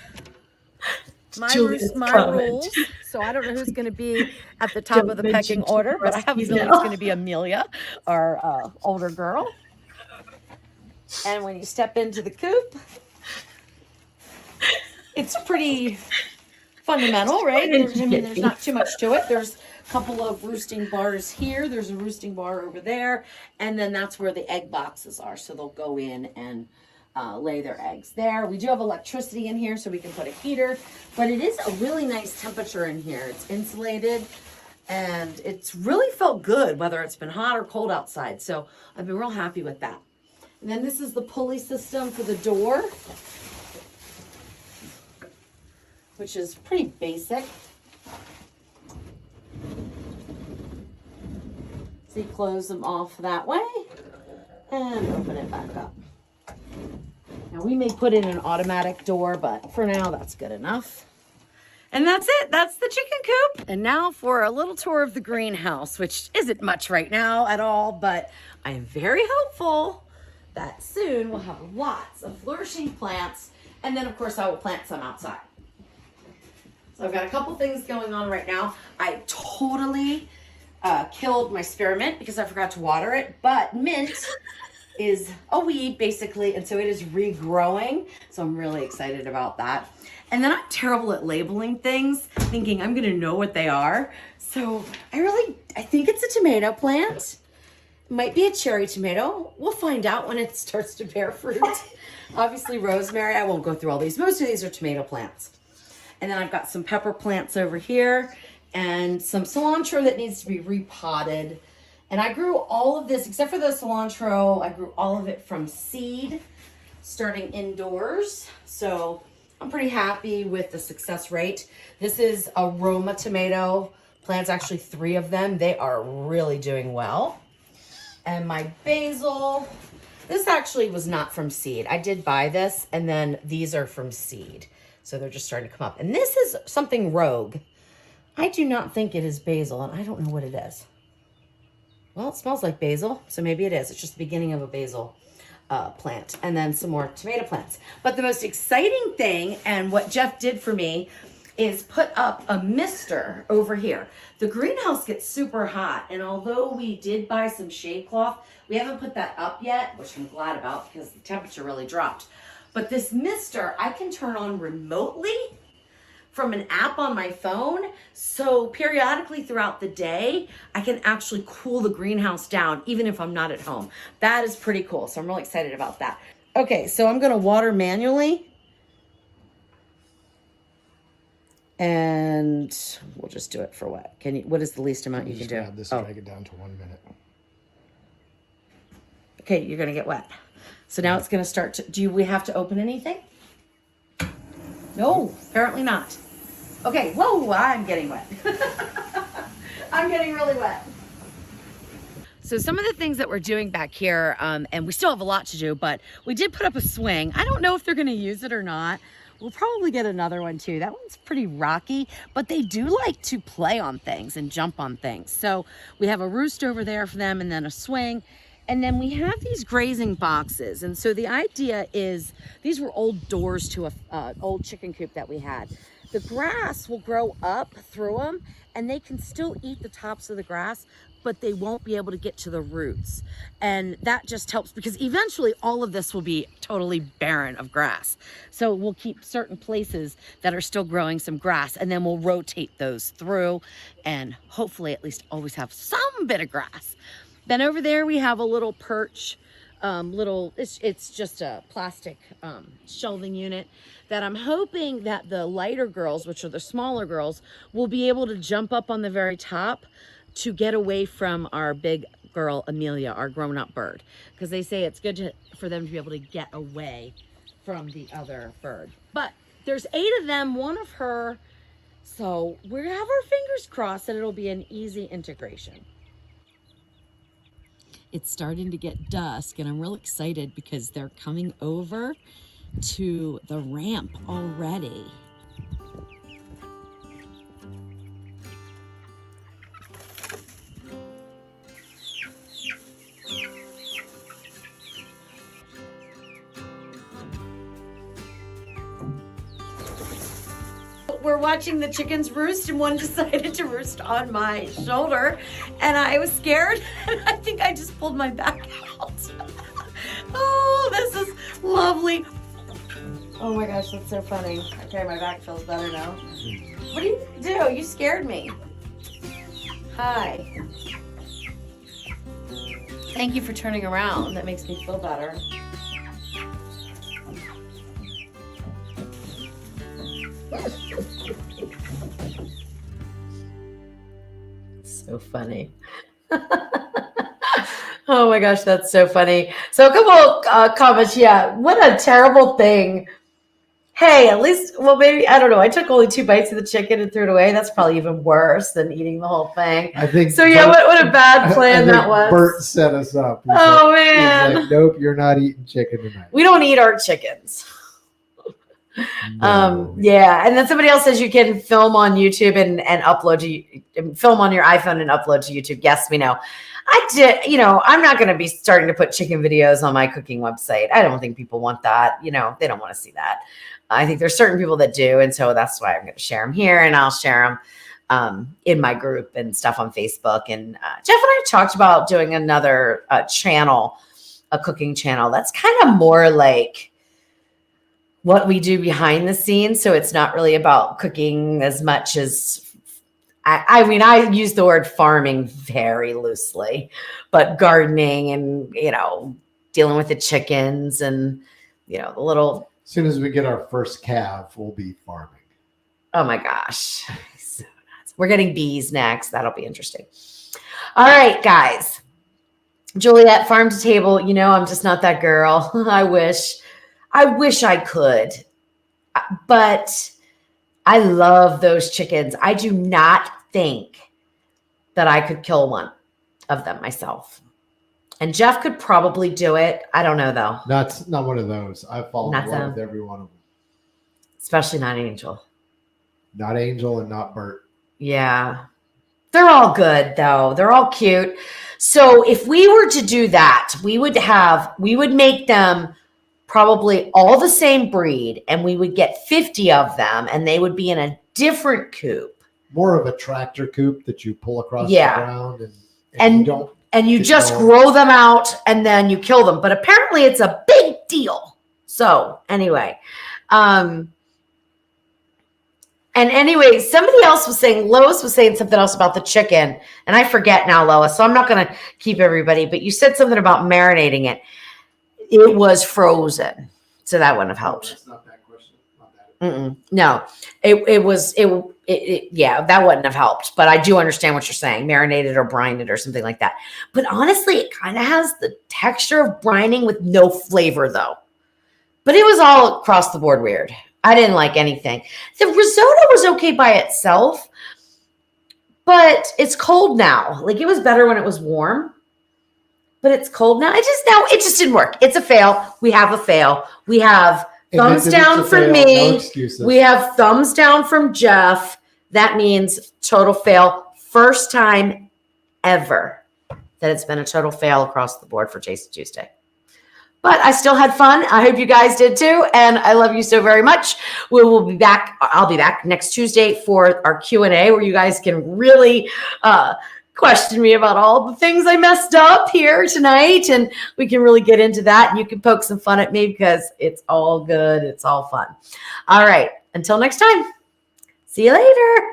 my rules. So I don't know who's going to be at the top of the pecking order, but I have a feeling it's going to be Amelia, our older girl. And when you step into the coop, it's pretty fundamental, right? There's not too much to it. There's a couple of roosting bars here. There's a roosting bar over there. And then that's where the egg boxes are. So they'll go in and lay their eggs there. We do have electricity in here, so we can put a heater, but it is a really nice temperature in here. It's insulated, and it's really felt good, whether it's been hot or cold outside. So I've been real happy with that. And then this is the pulley system for the door, which is pretty basic. So you close them off that way and open it back up. Now we may put in an automatic door, but for now that's good enough. And that's it. That's the chicken coop. And now for a little tour of the greenhouse, which isn't much right now at all, but I am very hopeful that soon we'll have lots of flourishing plants. And then of course I will plant some outside. So I've got a couple things going on right now. I totally killed my spearmint because I forgot to water it, but mint is a weed basically, and so it is regrowing, so I'm really excited about that. And then I'm terrible at labeling things, thinking I'm gonna know what they are, so I think it's a tomato plant. It might be a cherry tomato. We'll find out when it starts to bear fruit. Obviously rosemary. I won't go through all these. Most of these are tomato plants. And then I've got some pepper plants over here and some cilantro that needs to be repotted. And I grew all of this, except for the cilantro, I grew all of it from seed, starting indoors. So I'm pretty happy with the success rate. This is a Roma tomato plants, actually 3 of them. They are really doing well. And my basil, this actually was not from seed. I did buy this, and then these are from seed. So they're just starting to come up. And this is something rogue. I do not think it is basil, and I don't know what it is. Well, it smells like basil, so maybe it is. It's just the beginning of a basil plant, and then some more tomato plants. But the most exciting thing, and what Jeff did for me, is put up a mister over here. The greenhouse gets super hot, and although we did buy some shade cloth, we haven't put that up yet, which I'm glad about because the temperature really dropped. But this mister, I can turn on remotely from an app on my phone. So periodically throughout the day, I can actually cool the greenhouse down even if I'm not at home. That is pretty cool. So I'm really excited about that. Okay, so I'm gonna water manually. And we'll just do it for what? What is the least amount you can do? Add this, drag it down to 1 minute. Okay, you're going to get wet. So now it's going to start to, we have to open anything? No, apparently not. Okay, whoa, I'm getting wet. I'm getting really wet. So some of the things that we're doing back here, and we still have a lot to do, but we did put up a swing. I don't know if they're going to use it or not. We'll probably get another one too. That one's pretty rocky, but they do like to play on things and jump on things. So we have a roost over there for them and then a swing. And then we have these grazing boxes. And so the idea is, these were old doors to a old chicken coop that we had. The grass will grow up through them and they can still eat the tops of the grass, but they won't be able to get to the roots. And that just helps because eventually all of this will be totally barren of grass. So we'll keep certain places that are still growing some grass and then we'll rotate those through and hopefully at least always have some bit of grass. Then over there we have a little perch, it's just a plastic shelving unit that I'm hoping that the lighter girls, which are the smaller girls, will be able to jump up on the very top to get away from our big girl Amelia, our grown-up bird, because they say it's good for them to be able to get away from the other bird. But there's 8 of them, 1 of her, so we have our fingers crossed that it'll be an easy integration. It's starting to get dusk and I'm real excited because they're coming over to the ramp already. We're watching the chickens roost and one decided to roost on my shoulder and I was scared and I think I just pulled my back out. Oh, this is lovely. Oh my gosh, that's so funny. Okay, my back feels better now. What do you do? You scared me. Hi. Thank you for turning around. That makes me feel better. So funny. Oh my gosh, that's so funny. So a couple comments. Yeah, what a terrible thing. Hey, at least, well, maybe, I don't know. I took only 2 bites of the chicken and threw it away. That's probably even worse than eating the whole thing. I think so. Yeah, what a bad plan that was. Bert set us up. Oh man. Like, nope, you're not eating chicken tonight. We don't eat our chickens. No. Yeah, and then somebody else says you can film on YouTube and upload to film on your iPhone and upload to YouTube. Yes, we know. I did, I'm not going to be starting to put chicken videos on my cooking website. I don't think people want that. They don't want to see that. I think there's certain people that do, and so that's why I'm going to share them here, and I'll share them in my group and stuff on Facebook. And Jeff and I talked about doing another channel, a cooking channel that's kind of more like what we do behind the scenes. So it's not really about cooking as much as, I mean, I use the word farming very loosely, but gardening and, dealing with the chickens and, the little. As soon as we get our first calf, we'll be farming. Oh my gosh. So nuts. We're getting bees next. That'll be interesting. All right, guys. Juliet, farm to table. I'm just not that girl. I wish I could, but I love those chickens. I do not think that I could kill one of them myself. And Jeff could probably do it. I don't know though. Not one of those. I've fallen in love them. with every one of them. Especially not Angel. Not Angel and not Bert. Yeah. They're all good though. They're all cute. So if we were to do that, we would make them probably all the same breed, and we would get 50 of them, and they would be in a different coop. More of a tractor coop that you pull across the ground, and you just grow them out, and then you kill them. But apparently, it's a big deal. So anyway, and anyway, somebody else was saying, Lois was saying something else about the chicken, and I forget now, Lois. So I'm not going to keep everybody, but you said something about marinating it. It was frozen, so that wouldn't have helped. That's not that question. Not that. No, it yeah, that wouldn't have helped. But I do understand what you're saying, marinated or brined or something like that. But honestly, it kind of has the texture of brining with no flavor, though. But it was all across the board weird. I didn't like anything. The risotto was okay by itself, but it's cold now. Like, it was better when it was warm, but it's cold now. It just didn't work. It's a fail. We have a fail. We have thumbs down from me. No excuses. We have thumbs down from Jeff. That means total fail. First time ever that it's been a total fail across the board for Taste Tuesday. But I still had fun. I hope you guys did too. And I love you so very much. We will be back. I'll be back next Tuesday for our Q&A where you guys can really question me about all the things I messed up here tonight. And we can really get into that. And you can poke some fun at me because it's all good. It's all fun. All right. Until next time. See you later.